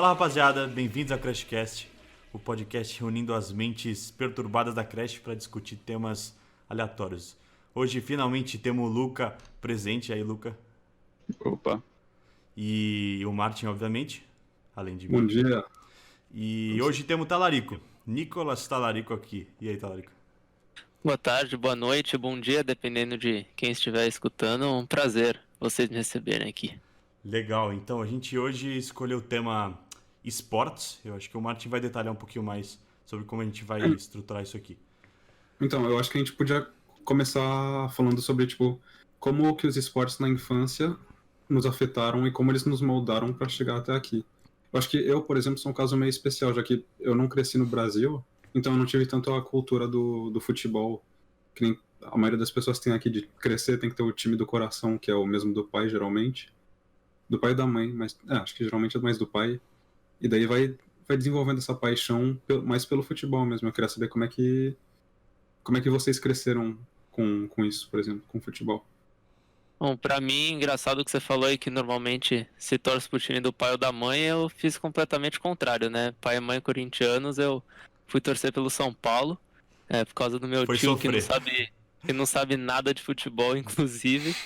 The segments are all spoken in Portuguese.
Fala rapaziada, bem-vindos ao CrashCast, o podcast reunindo as mentes perturbadas da Crash para discutir temas aleatórios. Hoje finalmente temos o Luca presente, e aí Luca? Opa, E o Martin, obviamente, além de bom mim. dia. E hoje temos o Talarico, Nicolas Talarico aqui. E aí, Talarico? Boa tarde, boa noite, bom dia, dependendo de quem estiver escutando. Um prazer vocês me receberem aqui. Legal, então a gente hoje escolheu o tema esportes. Eu acho que o Martin vai detalhar um pouquinho mais sobre como a gente vai estruturar isso aqui. Então, eu acho que a gente podia começar falando sobre, como que os esportes na infância nos afetaram e como eles nos moldaram para chegar até aqui. Eu acho que eu, por exemplo, sou um caso meio especial, já que eu não cresci no Brasil, então eu não tive tanto a cultura do futebol, que nem a maioria das pessoas tem aqui de crescer, tem que ter o time do coração, que é o mesmo do pai, geralmente. Do pai e da mãe, mas acho que geralmente é mais do pai. E daí vai desenvolvendo essa paixão mais pelo futebol mesmo. Eu queria saber como é que vocês cresceram com isso, por exemplo, com futebol. Bom, pra mim, engraçado que você falou aí que normalmente se torce pro time do pai ou da mãe, eu fiz completamente o contrário, né? Pai e mãe corintianos, eu fui torcer pelo São Paulo, por causa do meu Foi tio sofrer. que não sabe nada de futebol, inclusive.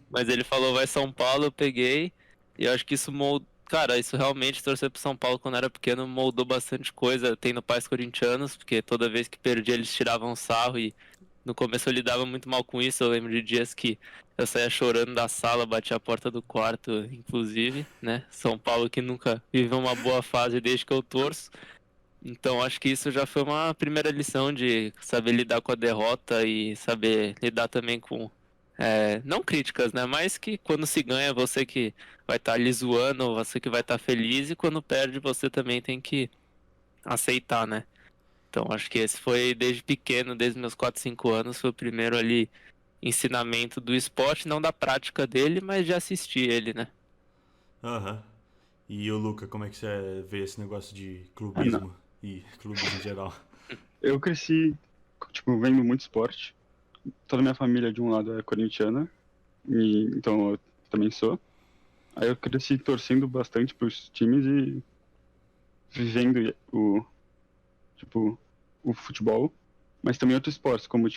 Mas ele falou, vai São Paulo, eu peguei. E eu acho que isso moldou. Cara, isso realmente, torcer pro São Paulo quando era pequeno, moldou bastante coisa. Tendo pais corintianos, porque toda vez que perdia eles tiravam sarro e no começo eu lidava muito mal com isso. Eu lembro de dias que eu saía chorando da sala, batia a porta do quarto, inclusive, né? São Paulo que nunca viveu uma boa fase desde que eu torço. Então acho que isso já foi uma primeira lição de saber lidar com a derrota e saber lidar também com, não críticas, né? Mas que quando se ganha você que vai estar ali zoando, você que vai estar feliz, e quando perde você também tem que aceitar, né? Então acho que esse foi desde pequeno, desde meus 4 5 anos, foi o primeiro ali ensinamento do esporte, não da prática dele, mas de assistir ele, né? Aham. E o Luca, como é que você vê esse negócio de Não. clubismo e clubismo em geral? Eu cresci, vendo muito esporte. Toda a minha família de um lado é corintiana, e então eu também sou. Aí eu cresci torcendo bastante pros times e vivendo tipo, o futebol, mas também outros esportes, como,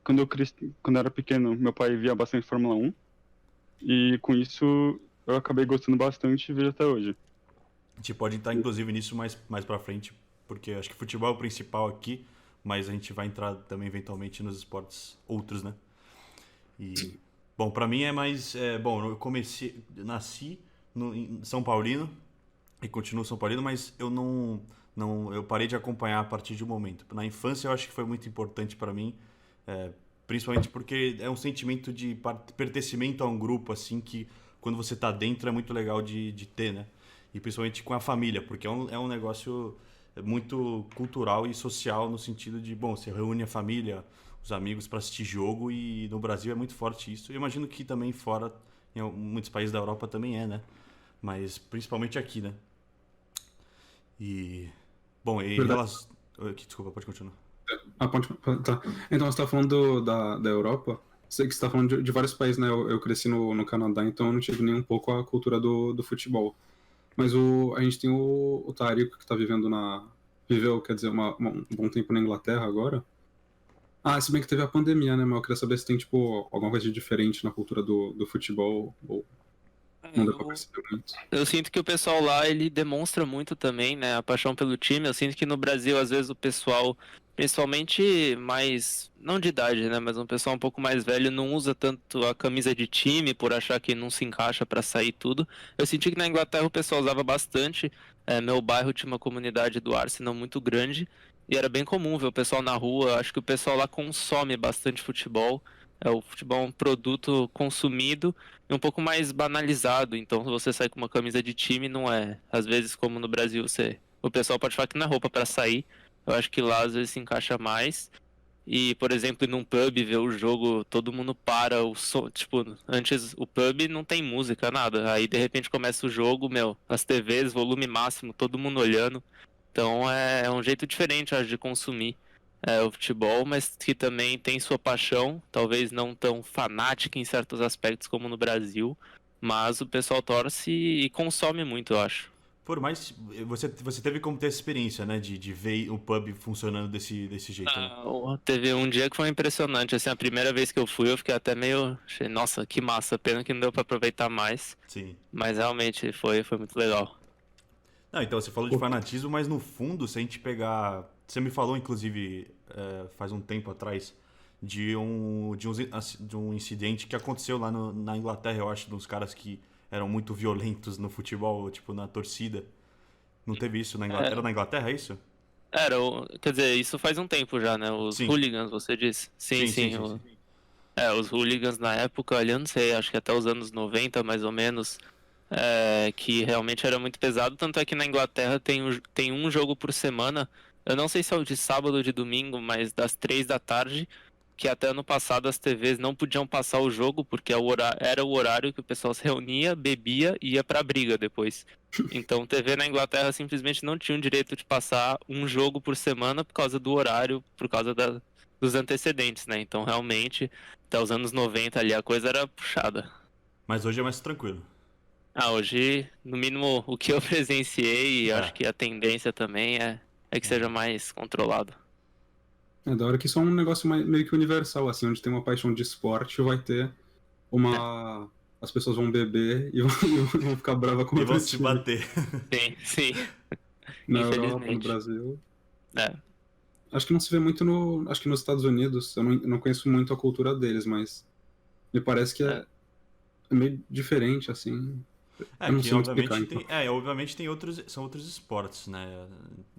quando eu era pequeno, meu pai via bastante Fórmula 1, e com isso eu acabei gostando bastante e vejo até hoje. A gente pode entrar inclusive nisso mais pra frente, porque acho que futebol é o principal aqui, mas a gente vai entrar também eventualmente nos esportes outros, né? E, bom, pra mim é mais. Bom, eu nasci em São Paulino e continuo São Paulino, mas eu eu parei de acompanhar a partir de um momento. Na infância eu acho que foi muito importante pra mim, é, principalmente porque é um sentimento de pertencimento a um grupo, assim, que quando você tá dentro é muito legal de ter, né? E principalmente com a família, porque é um negócio muito cultural e social no sentido de, bom, você reúne a família, os amigos para assistir jogo, e no Brasil é muito forte isso. Eu imagino que também fora, muitos países da Europa também é, né? Mas principalmente aqui, né? E, bom, em Verdade. relação... Desculpa, pode continuar. Tá. Então, você tá falando da Europa? Sei que você tá falando de vários países, né? Eu cresci no Canadá, então eu não tive nem um pouco a cultura do futebol. Mas a gente tem o Tarico, que tá viveu, quer dizer, um bom tempo na Inglaterra agora. Ah, se bem que teve a pandemia, né? Mas eu queria saber se tem, alguma coisa de diferente na cultura do futebol, ou não deu pra Eu, perceber muito. eu sinto que o pessoal lá, ele demonstra muito também, né, a paixão pelo time. Eu sinto que no Brasil, às vezes, o pessoal, principalmente mais, não de idade, né, mas um pessoal um pouco mais velho, não usa tanto a camisa de time por achar que não se encaixa pra sair tudo. Eu senti que na Inglaterra o pessoal usava bastante. Meu bairro tinha uma comunidade do Arsenal muito grande e era bem comum ver o pessoal na rua. Acho que o pessoal lá consome bastante futebol. O futebol é um produto consumido e um pouco mais banalizado. Então, se você sair com uma camisa de time, não é. Às vezes, como no Brasil, o pessoal pode falar que não é roupa para sair. Eu acho que lá às vezes se encaixa mais. E, por exemplo, ir num pub ver o jogo, todo mundo para o som. Tipo, antes o pub não tem música, nada. Aí de repente começa o jogo, meu, as TVs, volume máximo, todo mundo olhando. Então é um jeito diferente, acho, de consumir o futebol, mas que também tem sua paixão, talvez não tão fanática em certos aspectos como no Brasil, mas o pessoal torce e consome muito, eu acho. Por mais. Você teve como ter essa experiência, né? De ver o pub funcionando desse jeito, né? Teve um dia que foi impressionante, assim, a primeira vez que eu fui eu fiquei até meio, achei, nossa, que massa, pena que não deu pra aproveitar mais, Sim. mas realmente foi muito legal. Não, então você falou de fanatismo, mas no fundo, se a gente pegar. Você me falou, inclusive, faz um tempo atrás, de um incidente que aconteceu lá na Inglaterra, eu acho, dos caras que eram muito violentos no futebol, tipo, na torcida. Não teve isso na Inglaterra? Era na Inglaterra, é isso? Quer dizer, isso faz um tempo já, né, os Sim. hooligans, você disse? Sim, Sim, sim, sim, sim, sim. os hooligans na época, ali eu não sei, acho que até os anos 90 mais ou menos, que realmente era muito pesado, tanto é que na Inglaterra tem um jogo por semana, eu não sei se é o de sábado ou de domingo, mas das 3 da tarde, que até ano passado as TVs não podiam passar o jogo, porque era o horário que o pessoal se reunia, bebia e ia pra briga depois. Então, TV na Inglaterra simplesmente não tinha o direito de passar um jogo por semana por causa do horário, por causa dos antecedentes, né? Então, realmente, até os anos 90 ali a coisa era puxada. Mas hoje é mais tranquilo. Hoje, no mínimo, o que eu presenciei, e acho É. que a tendência também é que seja mais controlado. É da hora que isso é um negócio meio que universal, assim, onde tem uma paixão de esporte, vai ter uma. As pessoas vão beber e vão ficar bravas com E vão outro se time. bater. Sim, sim, Na Europa, no infelizmente. Brasil. É. Acho que não se vê muito no. Acho que nos Estados Unidos, eu não conheço muito a cultura deles, mas me parece que É. é meio diferente, assim. É, Eu não que sei muito explicar, obviamente então. tem. Obviamente tem outros. São outros esportes, né?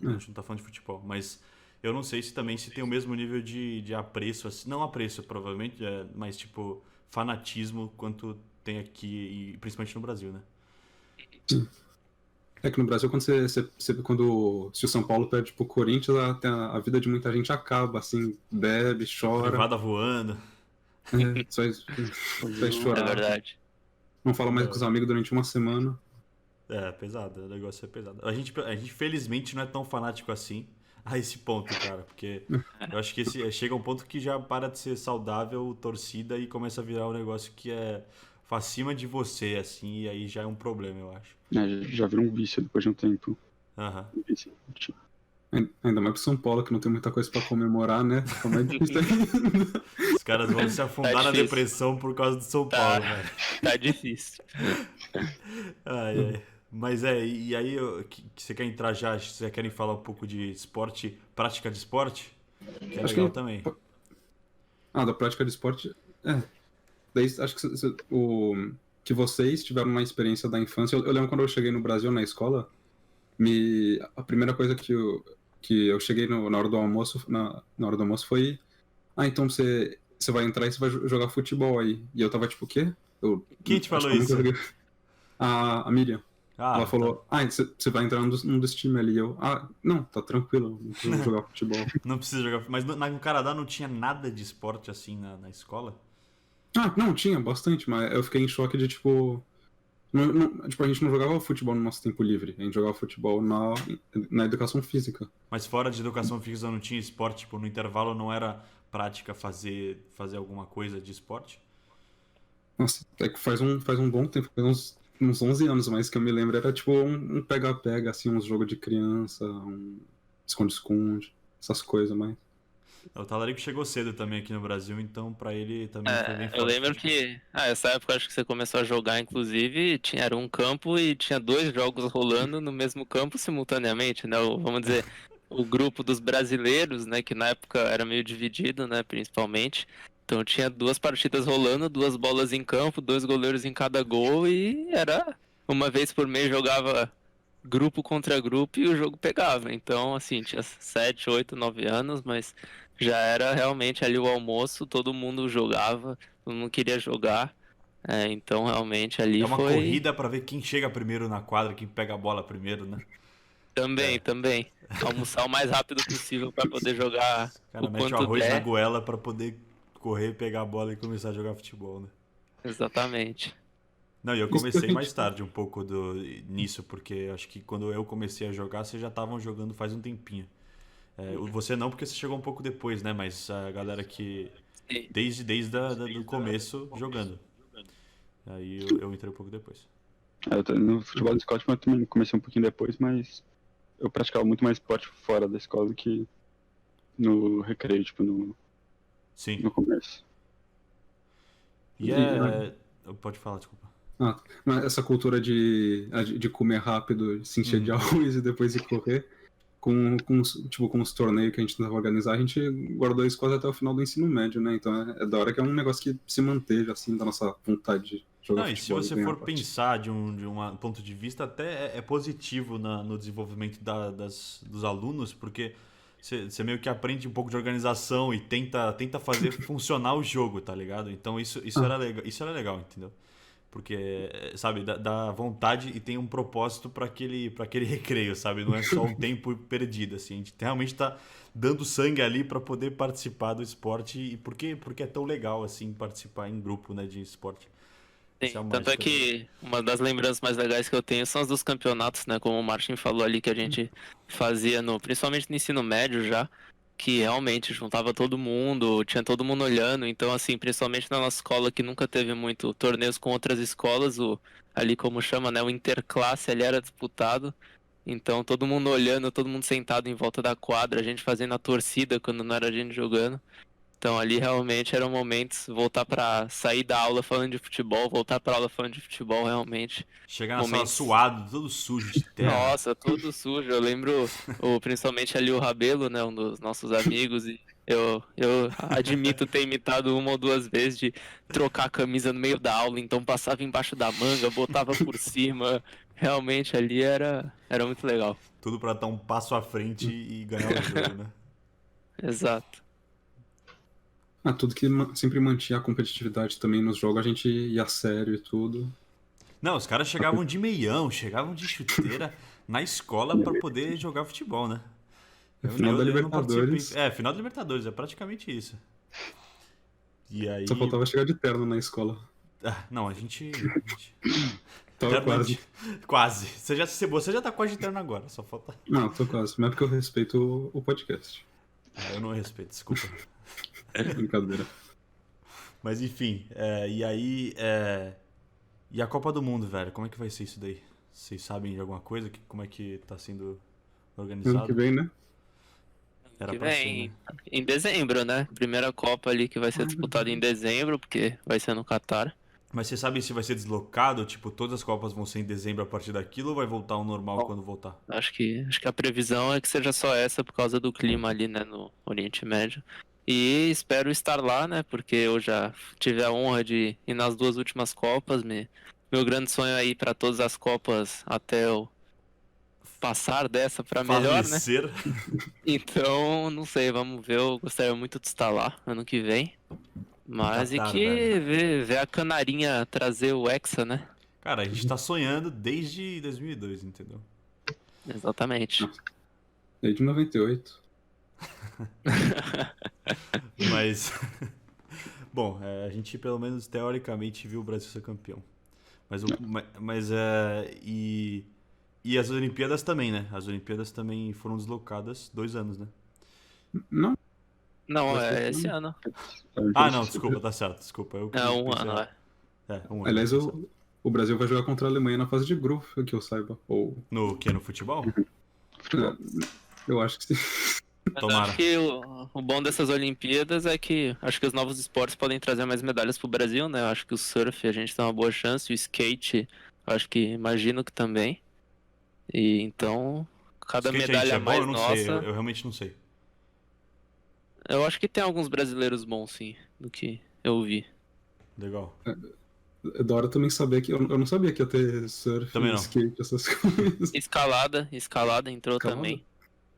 A É. gente não tá falando de futebol, mas eu não sei se também se tem o mesmo nível de apreço, assim, não apreço, provavelmente, mas tipo, fanatismo quanto tem aqui, e principalmente no Brasil, né? Sim. É que no Brasil, se o São Paulo perde pro Corinthians, a vida de muita gente acaba, assim, bebe, chora, Privada voando. faz É chorar, verdade. não fala mais com os Não, amigos durante uma semana. pesado, o negócio é pesado. A gente felizmente não é tão fanático assim a esse ponto, cara, porque eu acho que chega um ponto que já para de ser saudável torcida e começa a virar um negócio que é acima de você, assim, e aí já é um problema, eu acho. Já virou um vício depois de um tempo. Aham. Um vício. Ainda mais pro São Paulo, que não tem muita coisa pra comemorar, né? Fica mais difícil ainda. Os caras vão se afundar na difícil. depressão por causa do São Tá, Paulo, velho. tá difícil. Ai, ai. Mas e aí que você quer entrar já? Vocês querem falar um pouco de esporte, prática de esporte? Que é Acho legal que. também. Da prática de esporte. Daí acho que vocês tiveram uma experiência da infância. Eu lembro quando eu cheguei no Brasil na escola, a primeira coisa que eu cheguei na hora do almoço, na hora do almoço foi. Então você vai entrar e você vai jogar futebol aí. E eu tava tipo, o quê? Quem te Acho falou que eu nunca isso? joguei. A Miriam. Ah, Ela falou, você vai entrar num dos times ali. Não, tá tranquilo, não preciso jogar futebol. não precisa jogar. Mas no Canadá não tinha nada de esporte assim na escola? Não, tinha bastante, mas eu fiquei em choque de, tipo... tipo, a gente não jogava futebol no nosso tempo livre. A gente jogava futebol na educação física. Mas fora de educação física não tinha esporte? Tipo, no intervalo não era prática fazer alguma coisa de esporte? Nossa, é que faz um bom tempo, faz uns 11 anos, mas que eu me lembro era tipo um pega-pega, assim, uns jogos de criança, um esconde-esconde, essas coisas, mas... O Talarico chegou cedo também aqui no Brasil, então pra ele também foi bem forte. Eu lembro que, essa época acho que você começou a jogar, inclusive, era um campo e tinha 2 jogos rolando no mesmo campo simultaneamente, né? Vamos dizer, o grupo dos brasileiros, né? Que na época era meio dividido, né? Principalmente. Então tinha 2 partidas rolando, 2 bolas em campo, 2 goleiros em cada gol e era uma vez por mês jogava grupo contra grupo e o jogo pegava. Então, assim, tinha 7, 8, 9 anos, mas já era realmente ali o almoço, todo mundo jogava, todo mundo queria jogar. Então, realmente ali É uma foi. corrida pra ver quem chega primeiro na quadra, quem pega a bola primeiro, né? Também. Almoçar o mais rápido possível para poder jogar O cara o mete o quanto arroz na der. goela pra poder correr, pegar a bola e começar a jogar futebol, né? Exatamente. Não, e eu Isso comecei que a mais gente- tarde um pouco nisso, porque acho que quando eu comecei a jogar, vocês já estavam jogando faz um tempinho. Você não, porque você chegou um pouco depois, né? Mas a galera que Sim. desde do começo jogando. Aí eu entrei um pouco depois. No futebol de escola eu também comecei um pouquinho depois, mas eu praticava muito mais esporte fora da escola do que no recreio, tipo, Sim. no começo. E é... Pode falar, desculpa. Mas essa cultura de comer rápido, de se encher de arroz e depois ir correr, com os torneios que a gente tentava organizar, a gente guardou isso quase até o final do ensino médio, né? Então é da hora que é um negócio que se manteja, assim, da nossa vontade de jogar Não, e se futebol. você ganhar for partida. pensar de um ponto de vista, até é positivo no desenvolvimento dos alunos, porque você meio que aprende um pouco de organização e tenta fazer funcionar o jogo, tá ligado? Então isso era legal, entendeu? Porque, sabe, dá vontade e tem um propósito para aquele recreio, sabe? Não é só um tempo perdido, assim. A gente realmente tá dando sangue ali para poder participar do esporte e porque é tão legal, assim, participar em grupo, né, de esporte. Essa é a Sim, tanto é mágica, né? que uma das lembranças mais legais que eu tenho são as dos campeonatos, né? Como o Martin falou ali, que a gente fazia principalmente no ensino médio já, que realmente juntava todo mundo, tinha todo mundo olhando. Então, assim, principalmente na nossa escola que nunca teve muito torneios com outras escolas, ali como chama, né? O interclasse ali era disputado. Então, todo mundo olhando, todo mundo sentado em volta da quadra, a gente fazendo a torcida quando não era a gente jogando. Então ali realmente eram momentos, voltar pra sair da aula falando de futebol, voltar pra aula falando de futebol, realmente. Chegar na sala Momentos. suado, todo sujo de terra. Nossa, todo sujo. Eu lembro, principalmente ali o Rabelo, né, um dos nossos amigos, e eu admito ter imitado uma ou duas vezes de trocar a camisa no meio da aula, então passava embaixo da manga, botava por cima. Realmente ali era muito legal. Tudo pra dar um passo à frente e ganhar o jogo, né? Exato. Tudo que sempre mantinha a competitividade também nos jogos, a gente ia a sério e tudo. Não, os caras chegavam de meião, chegavam de chuteira na escola pra poder jogar futebol, né? Final da Eu não participei. Libertadores, Final da Libertadores, é praticamente isso. E aí. só faltava chegar de terno na escola. Não, a gente. Tava quase. Quase. Você já tá quase de terno agora, só falta. Não, tô quase. Mas é porque eu respeito o podcast. Eu não respeito, desculpa. Brincadeira. Mas enfim, e aí. E a Copa do Mundo, velho, como é que vai ser isso daí? Vocês sabem de alguma coisa? Como é que tá sendo organizado? Ano que vem, né? Era Que pra ser, vem né? em dezembro, né? Primeira Copa ali que vai ser disputada em dezembro, porque vai ser no Catar. Mas você sabe se vai ser deslocado? Tipo, todas as Copas vão ser em dezembro a partir daquilo ou vai voltar ao normal quando voltar? Acho que a previsão é que seja só essa por causa do clima ali, né, no Oriente Médio. E espero estar lá, né? Porque eu já tive a honra de ir nas duas últimas Copas. Meu grande sonho é ir para todas as Copas até eu passar dessa para melhor, né? Falecer. Então, não sei, vamos ver. Eu gostaria muito de estar lá ano que vem. Mas Catar, e que velho. ver a Canarinha trazer o Hexa, né? Cara, a gente tá sonhando desde 2002, entendeu? Exatamente. Desde 98. Mas. Bom, a gente pelo menos teoricamente viu o Brasil ser campeão. E as Olimpíadas também, né? As Olimpíadas também foram deslocadas 2 anos, né? Não, Não, Vai ser é esse esse ano. Não, desculpa, tá certo, desculpa. Eu É um pensei ano, errado. é. Um ano, aliás, tá certo. o Brasil vai jogar contra a Alemanha na fase de grupo, que eu saiba. Ou. No que? No futebol? Futebol. Eu acho que sim. Mas eu Tomara. acho que o bom dessas Olimpíadas é que acho que os novos esportes podem trazer mais medalhas pro Brasil, né? Eu acho que o surf a gente tem uma boa chance, o skate, eu acho que imagino que também. E então, cada Skate medalha é a bom? mais Eu não sei, nossa, eu realmente não sei. eu acho que tem alguns brasileiros bons, sim, do que eu vi. Legal. É da hora também saber que. Eu não sabia que ia ter surf, Também não. skate, essas coisas. Escalada entrou Escalada? também.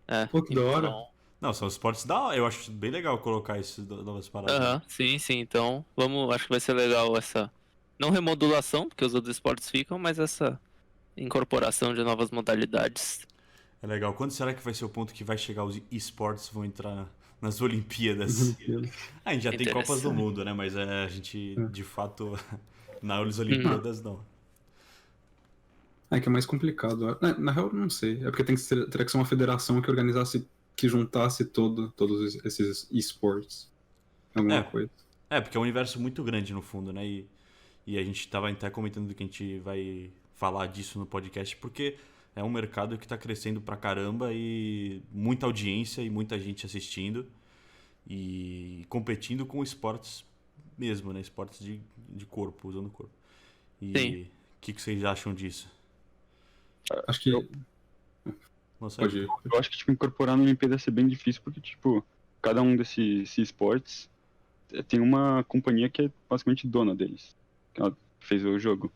É, Pô, que da hora. então, Não, são esportes da hora. Eu acho bem legal colocar essas novas paradas. aham, sim, então acho que vai ser legal essa, não remodulação, porque os outros esportes ficam, mas essa incorporação de novas modalidades. É legal. Quando será que vai ser o ponto que vai chegar os esportes vão entrar nas Olimpíadas? A gente já tem Copas do Interessante. Mundo, né? Mas a gente, de fato, nas Olimpíadas não. É que é mais complicado. Na real, eu não sei. É porque teria que ser uma federação que organizasse, que juntasse todos esses esportes. Alguma coisa. Porque é um universo muito grande no fundo, né? E a gente tava até comentando que a gente vai falar disso no podcast, porque é um mercado que está crescendo pra caramba e muita audiência e muita gente assistindo e competindo com esportes mesmo, né? Esportes de corpo, usando o corpo. Sim. E o que vocês acham disso? Acho que. Não sei. Pode ir. Eu acho que, tipo, incorporar no MP deve ser bem difícil, porque, tipo, cada um desses esportes tem uma companhia que é basicamente dona deles, que ela fez o jogo.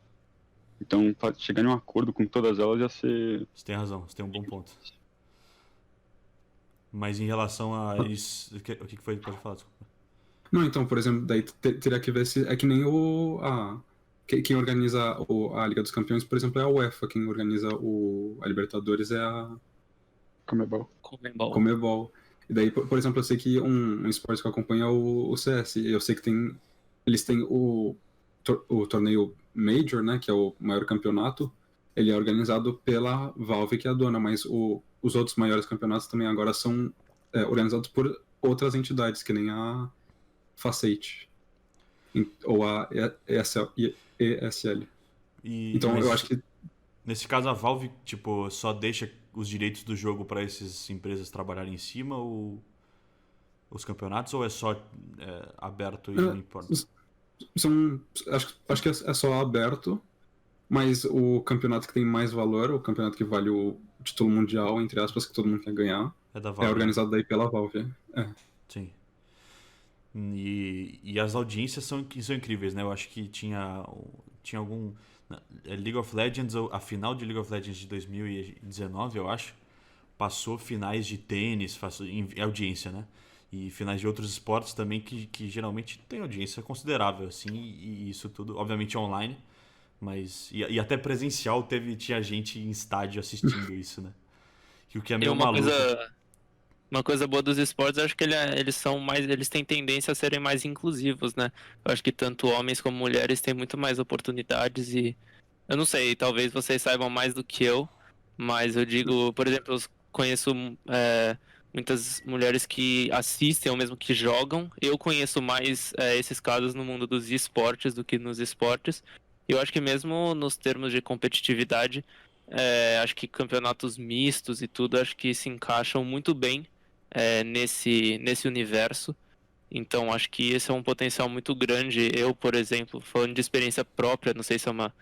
Então, chegar em um acordo com todas elas ia ser... Você tem razão, você tem um bom ponto. Mas em relação a isso, o que foi? Pode falar, desculpa. Não, então, por exemplo, daí teria que ver se. É que nem quem organiza a Liga dos Campeões, por exemplo, é a UEFA. Quem organiza a Libertadores é a Comebol. Comebol. E daí, por exemplo, eu sei que um esporte que eu acompanho é o CS. Eu sei que eles têm o torneio Major, né, que é o maior campeonato. Ele é organizado pela Valve, que é a dona, mas os outros maiores campeonatos também agora são organizados por outras entidades, que nem a Faceit ou a ESL. Então Mas eu acho que nesse caso a Valve, tipo, só deixa os direitos do jogo para essas empresas trabalharem em cima ou os campeonatos, ou é só aberto e não importa? acho que é só aberto, mas o campeonato que tem mais valor, o campeonato que vale o título mundial, entre aspas, que todo mundo quer ganhar, É da é Valve. organizado daí pela Valve. Sim. E as audiências são incríveis, né? Eu acho que tinha algum... League of Legends, a final de League of Legends de 2019, eu acho, passou finais de tênis, em audiência, né? E finais de outros esportes também que geralmente tem audiência considerável, assim, e isso tudo, obviamente, online, mas... E até presencial tinha gente em estádio assistindo isso, né? Que o que é E meio maluco. uma coisa boa dos esportes, eu acho que eles têm tendência a serem mais inclusivos, né? Eu acho que tanto homens como mulheres têm muito mais oportunidades e eu não sei, talvez vocês saibam mais do que eu, mas eu digo, por exemplo, eu conheço muitas mulheres que assistem ou mesmo que jogam. Eu conheço mais esses casos no mundo dos esportes do que nos esportes. Eu acho que mesmo nos termos de competitividade, acho que campeonatos mistos e tudo, acho que se encaixam muito bem nesse universo. Então, acho que esse é um potencial muito grande. Eu, por exemplo, falando de experiência própria, não sei se é uma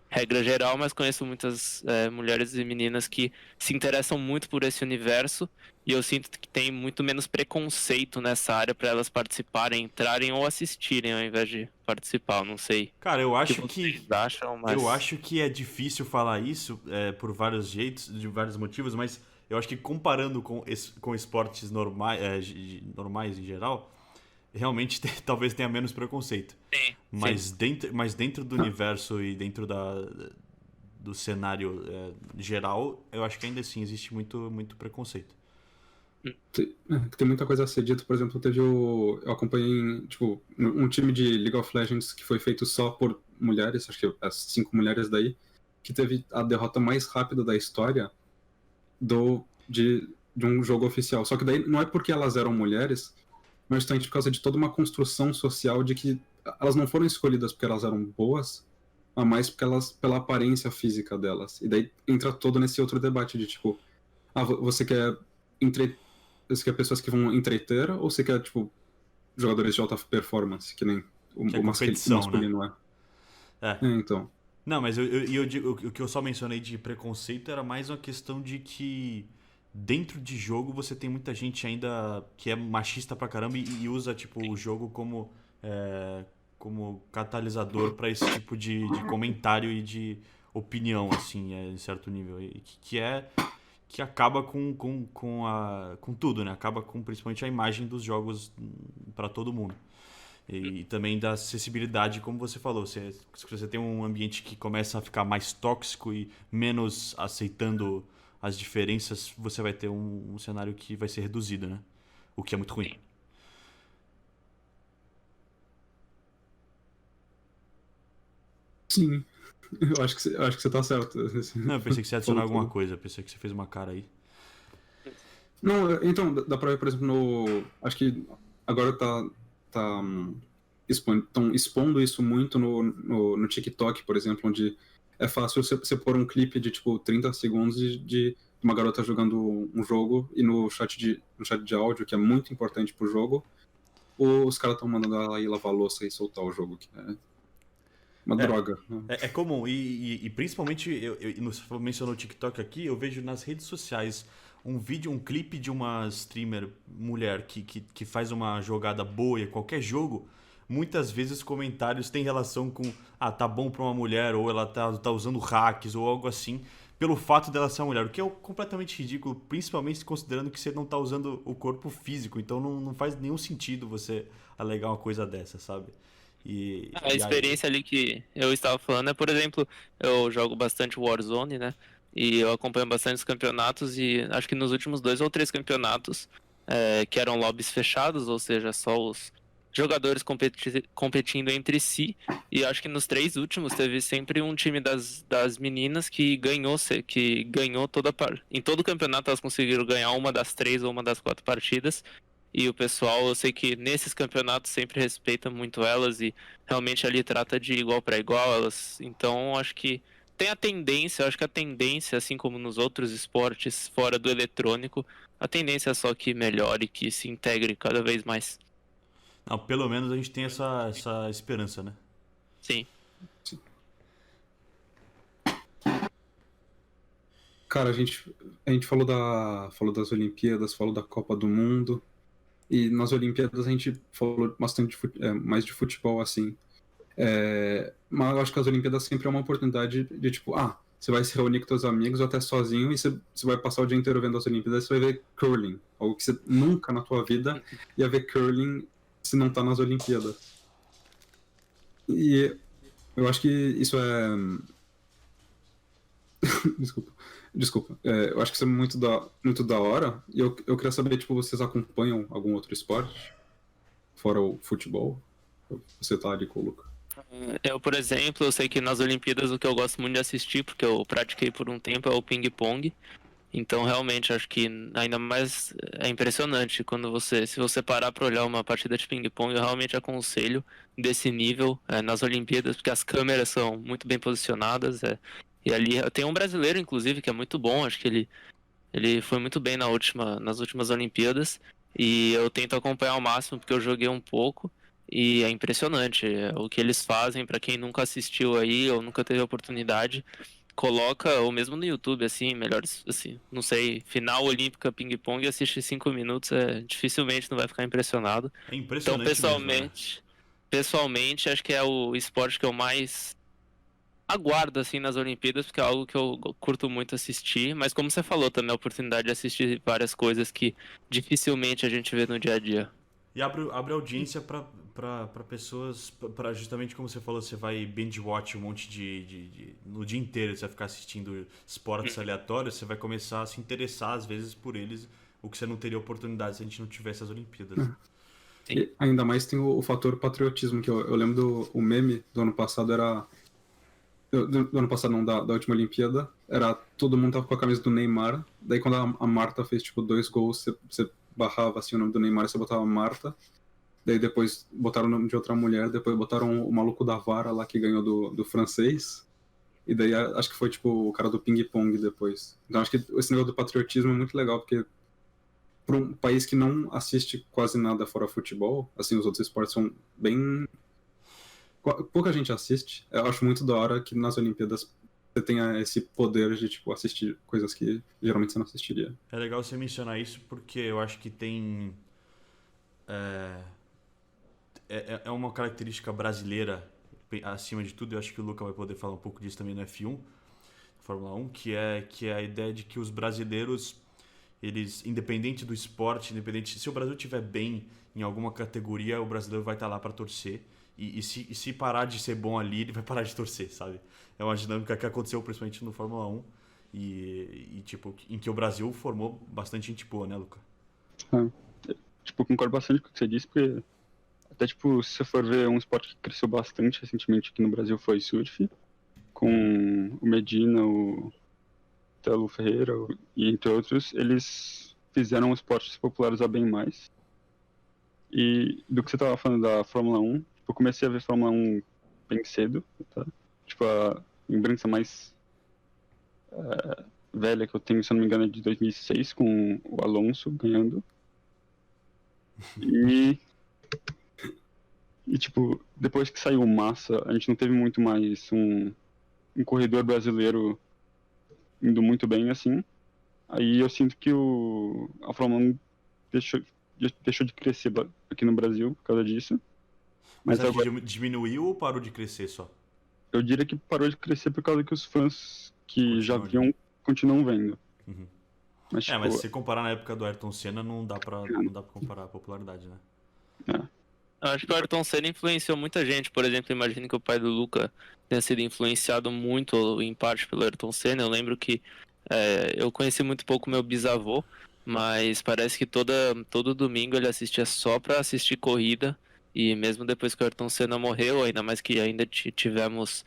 regra geral, mas conheço muitas mulheres e meninas que se interessam muito por esse universo e eu sinto que tem muito menos preconceito nessa área para elas participarem, entrarem ou assistirem ao invés de participar. Não sei Cara, eu o que acho que vocês acham, mas eu acho que é difícil falar isso por vários jeitos, de vários motivos, mas eu acho que comparando com esportes normais em geral, realmente talvez tenha menos preconceito. sim, Mas dentro do universo e dentro do cenário geral, eu acho que ainda assim existe muito, muito preconceito. Tem muita coisa a ser dito. Por exemplo, eu acompanhei tipo, um time de League of Legends que foi feito só por mulheres, acho que as 5 mulheres daí, que teve a derrota mais rápida da história de um jogo oficial. Só que daí não é porque elas eram mulheres, mas justamente por causa de toda uma construção social de que elas não foram escolhidas porque elas eram boas, mas mais pela aparência física delas. E daí entra todo nesse outro debate de tipo, você quer pessoas que vão entreter ou você quer tipo jogadores de alta performance, que nem Que é o competição, masculino né? Então. Não, mas eu digo, o que eu só mencionei de preconceito era mais uma questão de que dentro de jogo você tem muita gente ainda que é machista pra caramba e usa tipo o jogo como catalisador pra esse tipo de comentário e de opinião, assim, em certo nível. E que acaba com tudo, né? Acaba com principalmente a imagem dos jogos pra todo mundo. E também da acessibilidade, como você falou. Se você tem um ambiente que começa a ficar mais tóxico e menos aceitando as diferenças, você vai ter um cenário que vai ser reduzido, né? O que é muito ruim. Sim. Eu acho que você tá certo. Não, eu pensei que você ia adicionar Falou alguma tudo. coisa. Eu pensei que você fez uma cara aí. Não, então, dá pra ver, por exemplo, acho que agora estão expondo isso muito no TikTok, por exemplo, onde é fácil você pôr um clipe de, tipo, 30 segundos de uma garota jogando um jogo e no chat de áudio, que é muito importante pro jogo, os caras estão mandando ela ir lavar a louça e soltar o jogo, que é uma droga. Né? É comum, e principalmente, você mencionou o TikTok aqui, eu vejo nas redes sociais um vídeo, um clipe de uma streamer mulher que faz uma jogada boa em qualquer jogo. Muitas vezes os comentários têm relação com tá bom pra uma mulher, ou ela tá usando hacks, ou algo assim, pelo fato dela ser uma mulher, o que é completamente ridículo, principalmente considerando que você não tá usando o corpo físico, então não faz nenhum sentido você alegar uma coisa dessa, sabe? A experiência ali que eu estava falando é, por exemplo, eu jogo bastante Warzone, né? E eu acompanho bastante os campeonatos e acho que nos últimos 2 ou 3 campeonatos que eram lobbies fechados, ou seja, só os jogadores competindo entre si. E acho que nos 3 últimos teve sempre um time das meninas que ganhou em todo o campeonato elas conseguiram ganhar uma das 3 ou uma das 4 partidas. E o pessoal, eu sei que nesses campeonatos sempre respeita muito elas e realmente ali trata de igual para igual elas. Então, acho que tem a tendência, acho que a tendência, assim como nos outros esportes fora do eletrônico, a tendência é só que melhore, que se integre cada vez mais. Não, pelo menos a gente tem essa esperança, né? Sim. Cara, a gente falou das Olimpíadas, falou da Copa do Mundo. E nas Olimpíadas a gente falou bastante mais de futebol, assim. Mas eu acho que as Olimpíadas sempre é uma oportunidade de, tipo, você vai se reunir com seus amigos ou até sozinho e você vai passar o dia inteiro vendo as Olimpíadas e você vai ver curling. Algo que você nunca na tua vida ia ver curling se não tá nas Olimpíadas. E eu acho que isso é... Desculpa. Eu acho que isso é muito da hora. E eu queria saber, tipo, vocês acompanham algum outro esporte? Fora o futebol? Você tá ali com o Luca. Eu, por exemplo, eu sei que nas Olimpíadas o que eu gosto muito de assistir, porque eu pratiquei por um tempo, é o ping-pong. Então, realmente, acho que ainda mais é impressionante quando se você parar para olhar uma partida de ping-pong, eu realmente aconselho desse nível nas Olimpíadas, porque as câmeras são muito bem posicionadas. E ali tem um brasileiro, inclusive, que é muito bom, acho que ele foi muito bem nas últimas Olimpíadas. E eu tento acompanhar ao máximo, porque eu joguei um pouco. E é impressionante o que eles fazem, para quem nunca assistiu aí ou nunca teve a oportunidade. Coloca, ou mesmo no YouTube, assim, melhores, assim, não sei, final olímpica ping-pong e assiste 5 minutos, dificilmente não vai ficar impressionado. É Então, impressionante mesmo, né? pessoalmente, acho que é o esporte que eu mais aguardo, assim, nas Olimpíadas, porque é algo que eu curto muito assistir, mas como você falou, também é a oportunidade de assistir várias coisas que dificilmente a gente vê no dia a dia. E abre audiência pra pessoas, para justamente como você falou, você vai binge watch um monte no dia inteiro, você vai ficar assistindo esportes aleatórios, você vai começar a se interessar às vezes por eles, o que você não teria oportunidade se a gente não tivesse as Olimpíadas. E ainda mais tem o fator patriotismo, que eu lembro o meme do ano passado era... Do ano passado não, da última Olimpíada, era todo mundo tava com a camisa do Neymar, daí quando a Marta fez tipo 2 gols, você barrava assim o nome do Neymar e você botava Marta, daí depois botaram o nome de outra mulher, depois botaram o maluco da vara lá que ganhou do francês, e daí acho que foi tipo o cara do ping-pong depois. Então acho que esse negócio do patriotismo é muito legal, porque para um país que não assiste quase nada fora futebol, assim, os outros esportes são bem... Pouca gente assiste. Eu acho muito da hora que nas Olimpíadas você tenha esse poder de, tipo, assistir coisas que geralmente você não assistiria. É legal você mencionar isso porque eu acho que tem... É uma característica brasileira, acima de tudo, eu acho que o Luca vai poder falar um pouco disso também no F1, Fórmula 1, que é a ideia de que os brasileiros, eles, independente do esporte, independente se o Brasil estiver bem em alguma categoria, o brasileiro vai estar lá para torcer. E se parar de ser bom ali, ele vai parar de torcer, sabe? É uma dinâmica que aconteceu principalmente no Fórmula 1 e tipo, em que o Brasil formou bastante gente boa, né, Luca? Tipo, eu concordo bastante com o que você disse, porque até, tipo, se você for ver um esporte que cresceu bastante recentemente aqui no Brasil foi surf, com o Medina, o Telo Ferreira e entre outros, eles fizeram o esporte se popularizar bem mais. E do que você tava falando da Fórmula 1, eu comecei a ver Fórmula 1 bem cedo, tá? Tipo, lembrança mais velha que eu tenho, se eu não me engano, é de 2006, com o Alonso ganhando. E tipo, depois que saiu o Massa, a gente não teve muito mais um corredor brasileiro indo muito bem assim. Aí eu sinto que a Fórmula 1 deixou de crescer aqui no Brasil por causa disso. Mas Mas acho agora, que diminuiu ou parou de crescer só? eu diria que parou de crescer por causa que os fãs que já Continuam viam continuam vendo. Uhum. Mas, tipo, Mas se comparar na época do Ayrton Senna, não dá pra comparar a popularidade, né? Eu acho que o Ayrton Senna influenciou muita gente. Por exemplo, imagino que o pai do Luca tenha sido influenciado muito, em parte, pelo Ayrton Senna. Eu lembro que eu conheci muito pouco meu bisavô, mas parece que todo domingo ele assistia só pra assistir corrida. E mesmo depois que o Ayrton Senna morreu, ainda mais que ainda tivemos,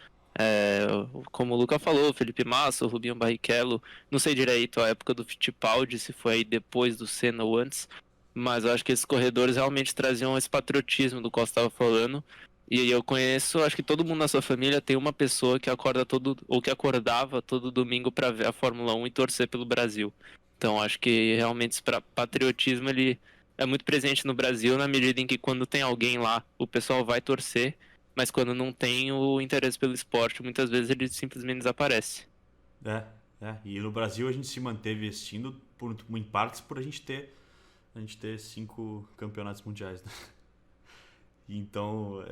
como o Luca falou, o Felipe Massa, o Rubinho Barrichello. Não sei direito a época do Fittipaldi, se foi aí depois do Senna ou antes. Mas eu acho que esses corredores realmente traziam esse patriotismo do qual você estava falando. E eu conheço, acho que todo mundo na sua família tem uma pessoa que acorda ou que acordava todo domingo para ver a Fórmula 1 e torcer pelo Brasil. Então acho que realmente esse patriotismo ele é muito presente no Brasil na medida em que quando tem alguém lá, o pessoal vai torcer, mas quando não tem o interesse pelo esporte, muitas vezes ele simplesmente desaparece. E no Brasil a gente se manteve assistindo em partes por a gente ter 5 campeonatos mundiais, né? Então,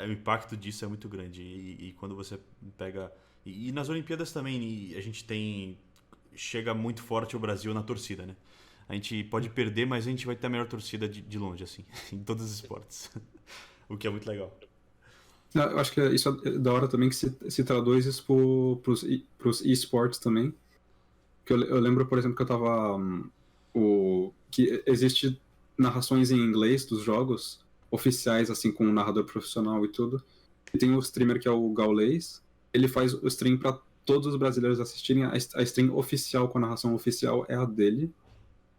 o impacto disso é muito grande. E quando você pega... E nas Olimpíadas também, a gente chega muito forte o Brasil na torcida, né? A gente pode perder, mas a gente vai ter a melhor torcida de longe, assim, em todos os esportes. O que é muito legal. Eu acho que isso é da hora também que se traduz isso pros esportes também. Que eu lembro, por exemplo, que eu tava... que existe narrações em inglês dos jogos oficiais, assim, com um narrador profissional e tudo. E tem o streamer que é o Gaules. Ele faz o stream para todos os brasileiros assistirem. A stream oficial com a narração oficial é a dele.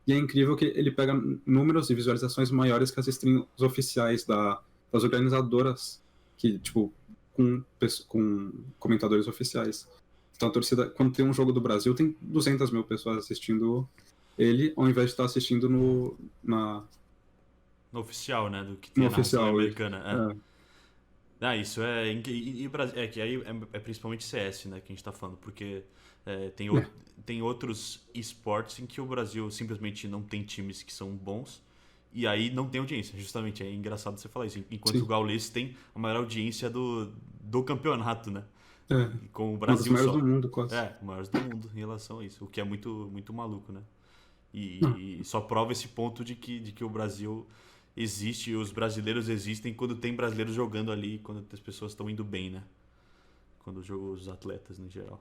E é incrível que ele pega números e visualizações maiores que as streams oficiais das organizadoras, que, tipo, com comentadores oficiais. Então a torcida, quando tem um jogo do Brasil, tem 200 mil pessoas assistindo ele, ao invés de estar assistindo no oficial, né? Do que tem no a narração oficial americana. Isso é que aí é principalmente CS, né? Que a gente tá falando, porque tem outros esportes em que o Brasil simplesmente não tem times que são bons e aí não tem audiência, justamente. É engraçado você falar isso. Enquanto Sim. o Gaules tem a maior audiência do campeonato, né? Com o Um dos Brasil maiores só. do mundo, quase. Maiores do mundo em relação a isso, o que é muito, muito maluco, né? E só prova esse ponto de que o Brasil existe, os brasileiros existem quando tem brasileiros jogando ali, quando as pessoas estão indo bem, né? Quando jogam os atletas no geral.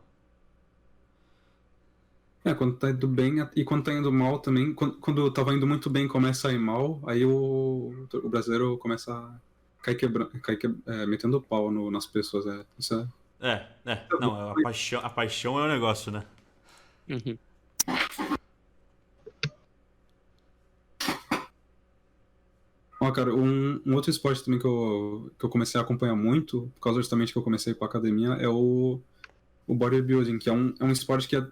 Quando tá indo bem e quando tá indo mal também. Quando tava indo muito bem e começa a ir mal, aí o brasileiro começa a cair metendo pau nas pessoas. Isso Não, a paixão é o negócio, né? Uhum. Cara, um outro esporte também que eu comecei a acompanhar muito, por causa justamente que eu comecei pra academia, é o bodybuilding, que é um esporte que é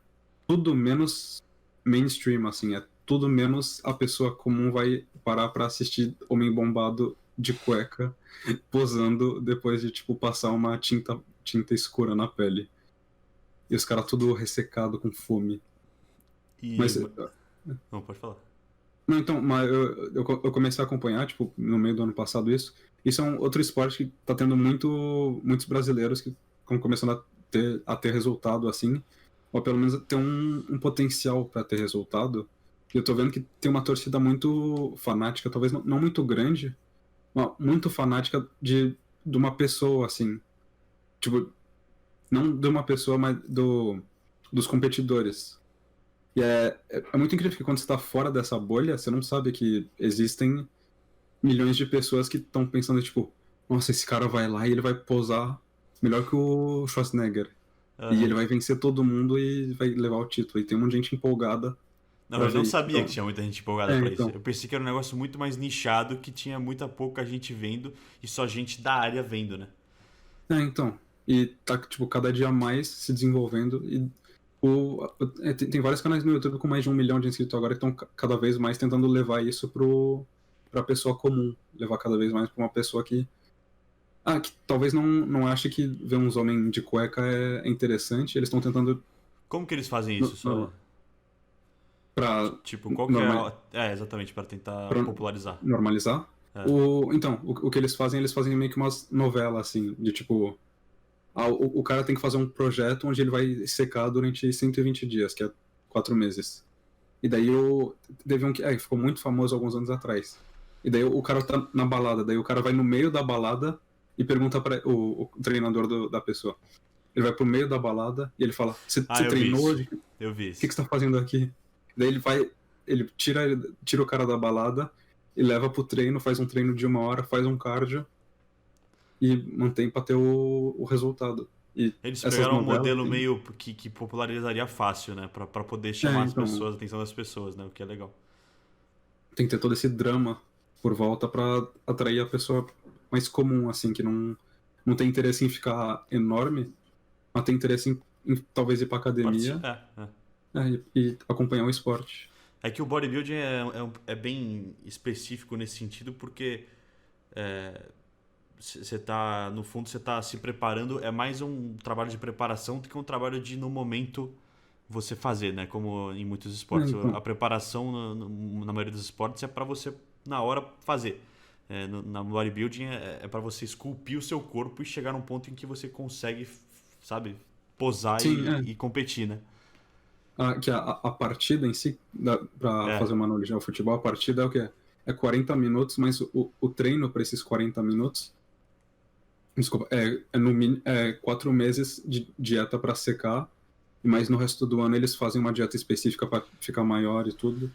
tudo menos mainstream, assim, é tudo menos a pessoa comum vai parar pra assistir homem bombado de cueca, posando depois de, tipo, passar uma tinta escura na pele. E os caras tudo ressecado com fome. Não, pode falar. Não, então, mas eu comecei a acompanhar, tipo, no meio do ano passado isso. Isso é um outro esporte que tá tendo muitos brasileiros que estão começando a ter resultado, assim, ou pelo menos ter um potencial para ter resultado. E eu tô vendo que tem uma torcida muito fanática, talvez não muito grande, mas muito fanática de uma pessoa, assim. Tipo, não de uma pessoa, mas dos competidores. E é muito incrível que quando você tá fora dessa bolha, você não sabe que existem milhões de pessoas que estão pensando, tipo, nossa, esse cara vai lá e ele vai posar melhor que o Schwarzenegger. E ele vai vencer todo mundo e vai levar o título. E tem um monte de gente empolgada. Não, eu não sabia que tinha muita gente empolgada pra então. isso. Eu pensei que era um negócio muito mais nichado, que tinha pouca gente vendo e só gente da área vendo, né? Então. e tá, tipo, cada dia mais se desenvolvendo. E tem vários canais no YouTube com mais de 1 milhão de inscritos agora que estão cada vez mais tentando levar isso pra pessoa comum. Levar cada vez mais pra uma pessoa que talvez não ache que ver uns homens de cueca é interessante. Eles estão tentando Como que eles fazem isso? Só... pra Tipo, qual que é... exatamente, para tentar popularizar. normalizar. É. Então, o que eles fazem meio que umas novelas, assim, de tipo... o cara tem que fazer um projeto onde ele vai secar durante 120 dias, que é 4 meses. E daí teve um que ficou muito famoso alguns anos atrás. E daí o cara tá na balada, daí o cara vai no meio da balada e pergunta para o treinador da pessoa. Ele vai pro meio da balada e ele fala: Você treinou hoje? Eu vi O isso. que você tá fazendo aqui? Daí ele tira o cara da balada e leva pro treino, faz um treino de 1 hora, faz um cardio e mantém pra ter o resultado. E eles essas pegaram um novelas, modelo meio que popularizaria fácil, né? Pra poder chamar as então, pessoas, a atenção das pessoas, né? O que é legal. tem que ter todo esse drama por volta pra atrair a pessoa mais comum, assim, que não tem interesse em ficar enorme, mas tem interesse em talvez ir pra academia e acompanhar o esporte. É que o bodybuilding é bem específico nesse sentido, porque você tá, no fundo, você tá se preparando, é mais um trabalho de preparação do que um trabalho de, no momento, você fazer, né? Como em muitos esportes. Então. A preparação, na maioria dos esportes, é para você, na hora, fazer. No bodybuilding é para você esculpir o seu corpo e chegar num ponto em que você consegue, sabe, posar e competir, né? Que a partida em si, pra fazer uma analogia ao futebol, a partida é o quê? É 40 minutos, mas o treino para esses 40 minutos, desculpa, é 4 meses de dieta para secar, mas no resto do ano eles fazem uma dieta específica para ficar maior e tudo.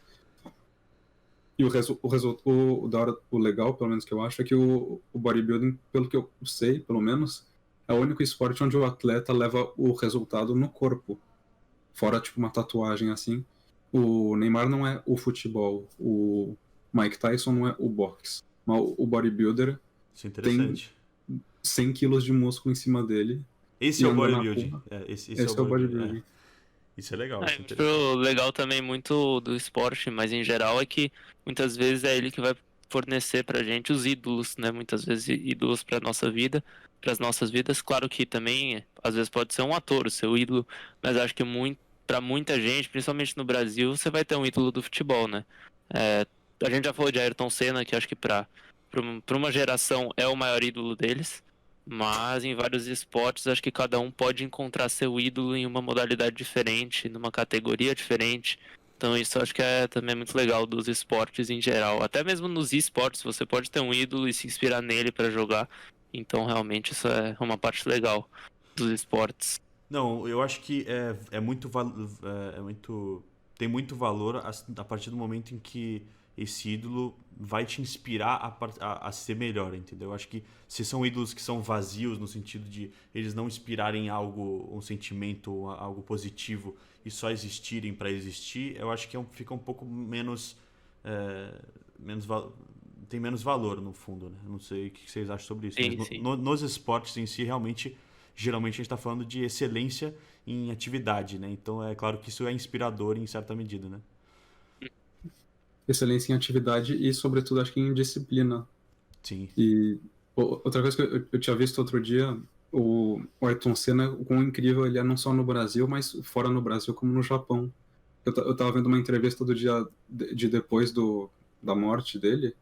E o legal, pelo menos que eu acho, é que o bodybuilding, pelo que eu sei, pelo menos, é o único esporte onde o atleta leva o resultado no corpo. Fora, tipo, uma tatuagem assim. O Neymar não é o futebol. O Mike Tyson não é o boxe. Mas o bodybuilder Isso é interessante. tem 100 quilos de músculo em cima dele. Esse é o bodybuilding. Esse é o bodybuilding. Isso é legal. O legal também muito do esporte, mas em geral, é que muitas vezes é ele que vai fornecer pra gente os ídolos, né? Muitas vezes ídolos pra nossa vida, pras nossas vidas. Claro que também, às vezes pode ser um ator, o seu ídolo, mas acho que pra muita gente, principalmente no Brasil, você vai ter um ídolo do futebol, né? A gente já falou de Ayrton Senna, que acho que pra uma geração é o maior ídolo deles. Mas em vários esportes, acho que cada um pode encontrar seu ídolo em uma modalidade diferente, numa categoria diferente. Então isso acho que é também muito legal dos esportes em geral. Até mesmo nos esportes, você pode ter um ídolo e se inspirar nele para jogar. Então realmente isso é uma parte legal dos esportes. Não, eu acho que tem muito valor a partir do momento em que esse ídolo vai te inspirar a ser melhor, entendeu? Eu acho que se são ídolos que são vazios, no sentido de eles não inspirarem algo, um sentimento, algo positivo e só existirem para existir, eu acho que fica um pouco menos... tem menos valor, no fundo, né? Eu não sei o que vocês acham sobre isso. Sim, mas sim. Nos esportes em si, geralmente a gente está falando de excelência em atividade, né? Então é claro que isso é inspirador em certa medida, né? Excelência em atividade e, sobretudo, acho que em disciplina. Sim. E outra coisa que eu tinha visto outro dia, o Ayrton Senna, o quão incrível ele é não só no Brasil, mas fora no Brasil, como no Japão. Eu tava vendo uma entrevista do dia depois da morte dele,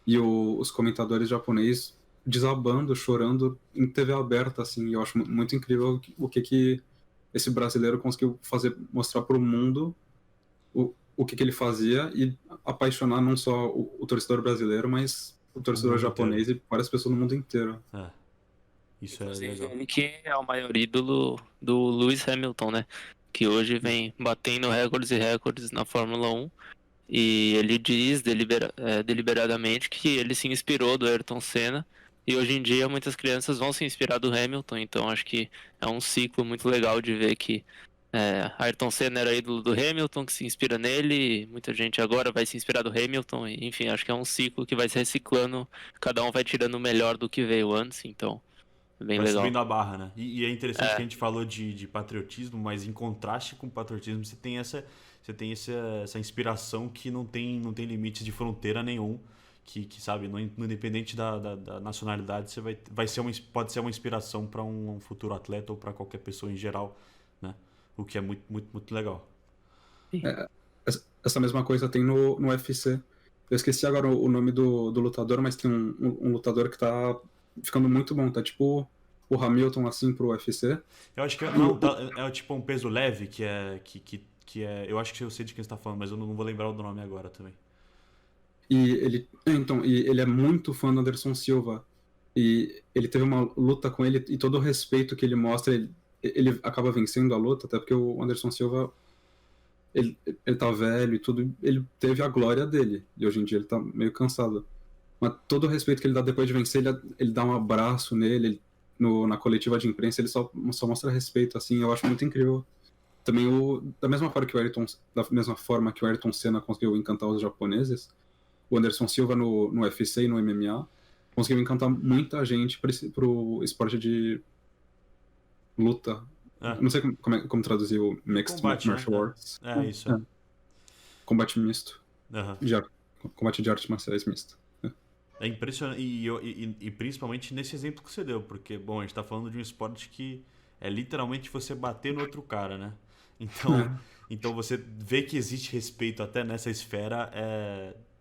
e os comentadores japoneses desabando, chorando em TV aberta, assim. E eu acho muito incrível o que esse brasileiro conseguiu mostrar para o mundo o que ele fazia e apaixonar não só o torcedor brasileiro, mas o torcedor japonês e várias pessoas no mundo inteiro. Isso é legal. Ele que é o maior ídolo do Lewis Hamilton, né? Que hoje vem batendo recordes e recordes na Fórmula 1. E ele diz deliberadamente que ele se inspirou do Ayrton Senna. E hoje em dia muitas crianças vão se inspirar do Hamilton. Então acho que é um ciclo muito legal de ver que Ayrton Senna era ídolo do Hamilton, que se inspira nele, e muita gente agora vai se inspirar do Hamilton, e, enfim, acho que é um ciclo que vai se reciclando, cada um vai tirando o melhor do que veio antes, então bem Vai legal. subindo a barra, né? E é interessante É. que a gente falou de patriotismo, mas em contraste com o patriotismo, você tem essa inspiração que não tem limites de fronteira nenhum, que sabe, independente da nacionalidade, você pode ser uma inspiração para um futuro atleta ou para qualquer pessoa em geral, né? O que é muito, muito, muito legal. Essa mesma coisa tem no UFC. Eu esqueci agora o nome do lutador, mas tem um lutador que tá ficando muito bom. Tá tipo o Hamilton, assim, pro UFC. Eu acho que não, é tipo um peso leve que é. Eu acho que eu sei de quem você tá falando, mas eu não vou lembrar o nome agora também. E ele é muito fã do Anderson Silva. E ele teve uma luta com ele, e todo o respeito que ele mostra, ele acaba vencendo a luta, até porque o Anderson Silva, ele tá velho e tudo, ele teve a glória dele, e hoje em dia ele tá meio cansado. Mas todo o respeito que ele dá depois de vencer, ele dá um abraço nele, na coletiva de imprensa, ele só mostra respeito, assim, eu acho muito incrível. Também da mesma forma que o Ayrton Senna conseguiu encantar os japoneses, o Anderson Silva no UFC e no MMA conseguiu encantar muita gente pro esporte de luta. É. Não sei como traduzir o Mixed Combate, Martial né? Arts. É isso. É. Combate misto. Aham. Combate de artes marciais misto. É impressionante. E principalmente nesse exemplo que você deu, porque, bom, a gente tá falando de um esporte que é literalmente você bater no outro cara, né? Então você vê que existe respeito até nessa esfera,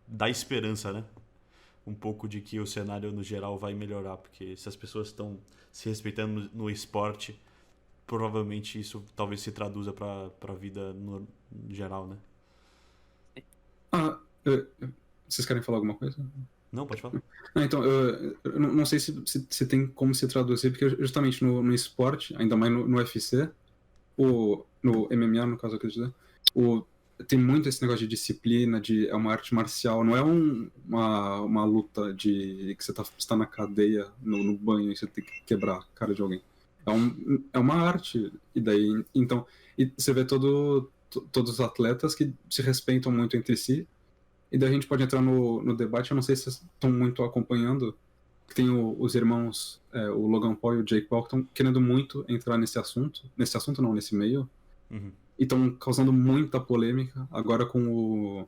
dá esperança, né? Um pouco de que o cenário no geral vai melhorar, porque se as pessoas estão se respeitando no esporte, provavelmente isso talvez se traduza pra vida no geral, né? Vocês querem falar alguma coisa? Não, pode falar. Então, eu não sei se tem como se traduzir, porque justamente no esporte, ainda mais no UFC, no MMA, no caso eu quero dizer, tem muito esse negócio de disciplina, é uma arte marcial, não é uma luta que você tá na cadeia, no banho, e você tem que quebrar a cara de alguém. É uma arte, e daí, então, e você vê todos os atletas que se respeitam muito entre si, e daí a gente pode entrar no debate, eu não sei se vocês estão muito acompanhando, que tem os irmãos, o Logan Paul e o Jake Paul, que estão querendo muito entrar nesse meio, Uhum. e estão causando muita polêmica, agora com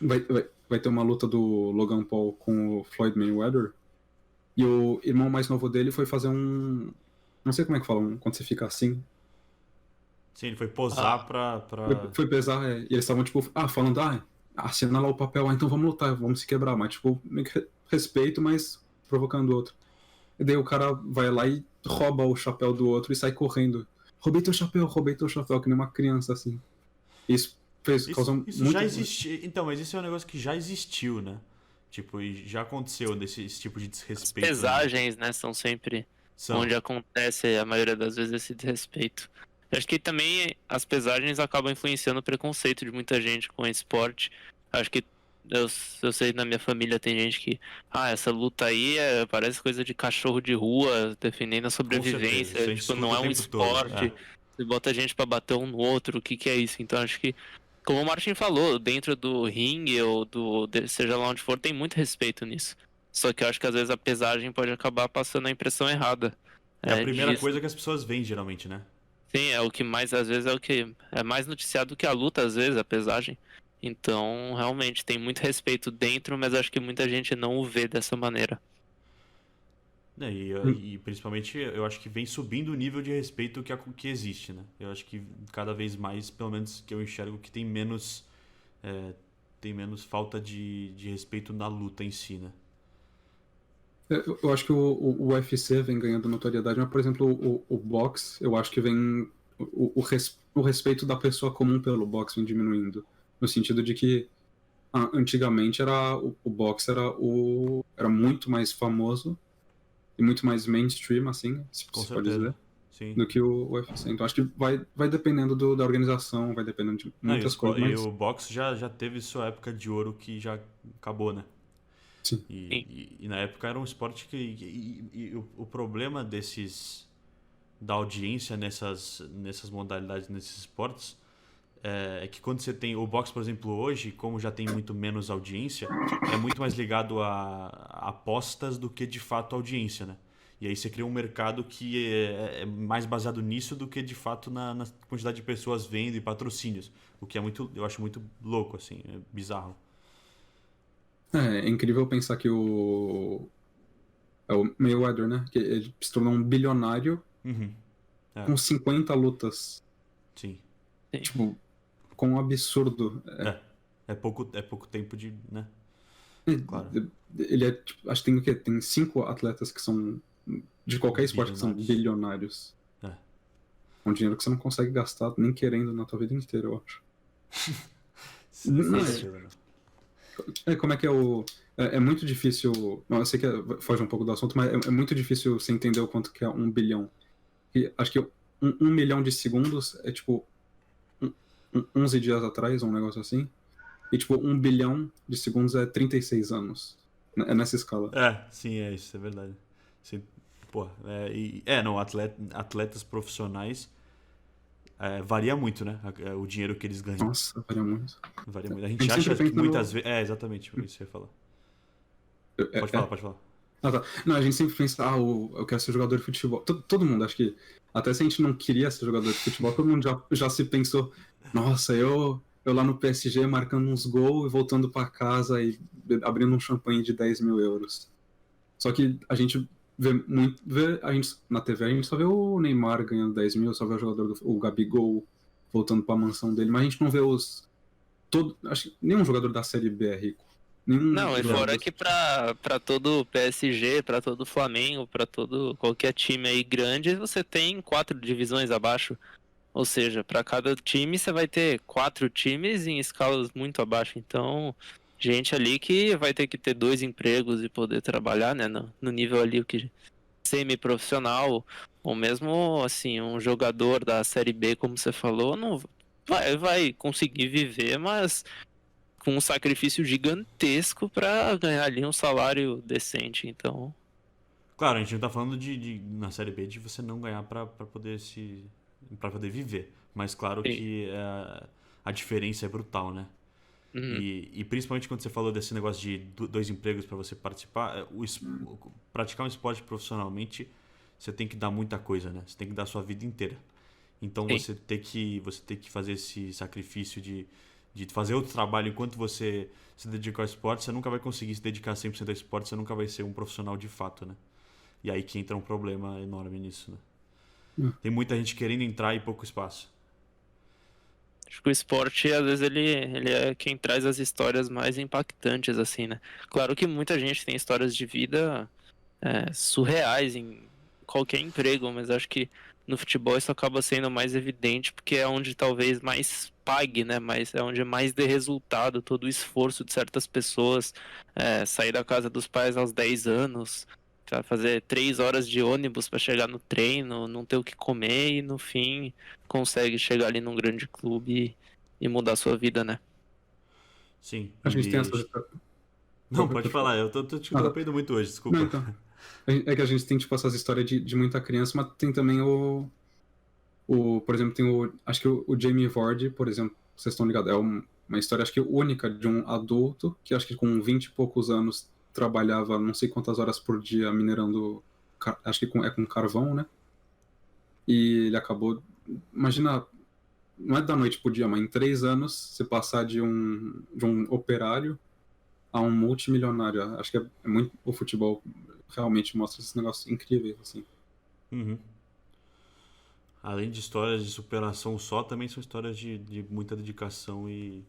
vai ter uma luta do Logan Paul com o Floyd Mayweather, e o irmão mais novo dele foi fazer não sei como é que fala, quando você fica assim. Sim, ele foi posar pra... Foi pesar, e eles estavam, tipo, falando, assina lá o papel, então vamos lutar, vamos se quebrar, mas, tipo, meio que respeito, mas provocando o outro. E daí o cara vai lá e rouba o chapéu do outro e sai correndo. Roubei teu chapéu, que nem uma criança, assim. Isso causou muito... Isso já existia. Então, mas isso é um negócio que já existiu, né? Tipo, e já aconteceu esse tipo de desrespeito. As pesagens, né, são sempre onde acontece a maioria das vezes esse desrespeito. Eu acho que também as pesagens acabam influenciando o preconceito de muita gente com o esporte. Acho que eu sei, na minha família tem gente que, essa luta aí parece coisa de cachorro de rua, defendendo a sobrevivência, tipo, não é um esporte. Você bota gente pra bater um no outro, o que é isso? Então acho que, como o Martin falou, dentro do ringue ou seja lá onde for, tem muito respeito nisso. Só que eu acho que às vezes a pesagem pode acabar passando a impressão errada. É a primeira coisa que as pessoas veem, geralmente, né? Sim, é o que mais, às vezes, é o que é mais noticiado do que a luta, às vezes, a pesagem. Então, realmente, tem muito respeito dentro, mas acho que muita gente não o vê dessa maneira. E principalmente, eu acho que vem subindo o nível de respeito que existe, né? Eu acho que cada vez mais, pelo menos que eu enxergo, que tem menos falta de respeito na luta em si, né? Eu acho que o UFC vem ganhando notoriedade, mas, por exemplo, o boxe, eu acho que vem... O respeito da pessoa comum pelo boxe vem diminuindo. No sentido de que, antigamente, o boxe era muito mais famoso e muito mais mainstream, assim, se pode dizer, sim, do que o UFC. Então, acho que vai dependendo da organização, vai dependendo de muitas coisas. E o boxe já teve sua época de ouro que já acabou, né? Sim. E na época era um esporte que... o problema da audiência nessas modalidades, nesses esportes, é que quando você tem... O boxe, por exemplo, hoje, como já tem muito menos audiência, é muito mais ligado a apostas do que, de fato, audiência, né? E aí você cria um mercado que é mais baseado nisso do que de fato na quantidade de pessoas vendo e patrocínios. O que é muito, eu acho muito louco, assim, é bizarro. É incrível pensar que é o Mayweather, né? Que ele se tornou um bilionário Uhum. É, com 50 lutas. sim. Sim. Tipo, com um absurdo. É pouco tempo de, né? Claro. Ele é, tipo, acho que tem o quê? Tem 5 atletas que são de qualquer esporte que são bilionários. É. Um dinheiro que você não consegue gastar nem querendo na tua vida inteira, eu acho. Não, como é que é o... É muito difícil... Não, eu sei que foge um pouco do assunto, mas é muito difícil você entender o quanto que é 1 bilhão. E acho que 1 milhão de segundos é tipo 11 dias atrás, um negócio assim. E tipo, 1 bilhão de segundos é 36 anos. É nessa escala. Sim, isso é verdade. Sim, pô, não, atletas profissionais varia muito, né? O dinheiro que eles ganham. Nossa, varia muito. Varia muito. A gente acha que muitas vezes. Exatamente, isso que eu ia falar. Pode falar. Ah, tá. Não, a gente sempre pensa, eu quero ser jogador de futebol. Todo mundo, acho que. Até se a gente não queria ser jogador de futebol, todo mundo já se pensou, nossa, eu lá no PSG marcando uns gols e voltando pra casa e abrindo um champanhe de 10 mil euros. Só que a gente na TV a gente só vê o Neymar ganhando 10 mil, só vê o Gabigol voltando pra mansão dele, mas a gente não vê acho que nenhum jogador da Série B é rico. Não, e fora que pra todo PSG, pra todo Flamengo, pra todo qualquer time aí grande, você tem 4 divisões abaixo. Ou seja, pra cada time você vai ter 4 times em escalas muito abaixo. Então, gente ali que vai ter que ter 2 empregos e poder trabalhar, né, no nível ali o que semi-profissional, ou mesmo assim, um jogador da Série B, como você falou, não vai conseguir viver, mas com um sacrifício gigantesco para ganhar ali um salário decente. Então, Claro, a gente não tá falando na Série B de você não ganhar pra poder para poder viver. Mas claro sim. que a diferença é brutal, né? Uhum. E principalmente quando você falou desse negócio de 2 empregos para você participar, praticar um esporte profissionalmente, você tem que dar muita coisa, né? Você tem que dar a sua vida inteira. Então Sim. você tem que fazer esse sacrifício de fazer outro trabalho enquanto você se dedica ao esporte, você nunca vai conseguir se dedicar 100% ao esporte, você nunca vai ser um profissional de fato, né? E aí que entra um problema enorme nisso, né? Tem muita gente querendo entrar e pouco espaço. Acho que o esporte, às vezes, ele é quem traz as histórias mais impactantes, assim, né? Claro que muita gente tem histórias de vida surreais em qualquer emprego, mas acho que no futebol isso acaba sendo mais evidente porque é onde talvez mais pague, né? Mas é onde mais dê resultado todo o esforço de certas pessoas, sair da casa dos pais aos 10 anos, pra fazer 3 horas de ônibus para chegar no treino, não ter o que comer e no fim consegue chegar ali num grande clube e mudar sua vida, né? Sim. A gente tem essa. Não, pode falar, eu tô te interrompendo muito hoje, desculpa. Não, então. É que a gente tem, tipo, essas histórias de muita criança, mas tem também por exemplo, tem acho que o Jamie Vardy, por exemplo, vocês estão ligados, é uma história, acho que única, de um adulto que acho que com 20 e poucos anos trabalhava não sei quantas horas por dia minerando, acho que com carvão, né? E ele acabou, imagina, não é da noite pro dia, mas em 3 anos você passar de um operário a um multimilionário. Acho que é muito, o futebol realmente mostra esses negócios incríveis, assim. Uhum. Além de histórias de superação só, também são histórias de muita dedicação e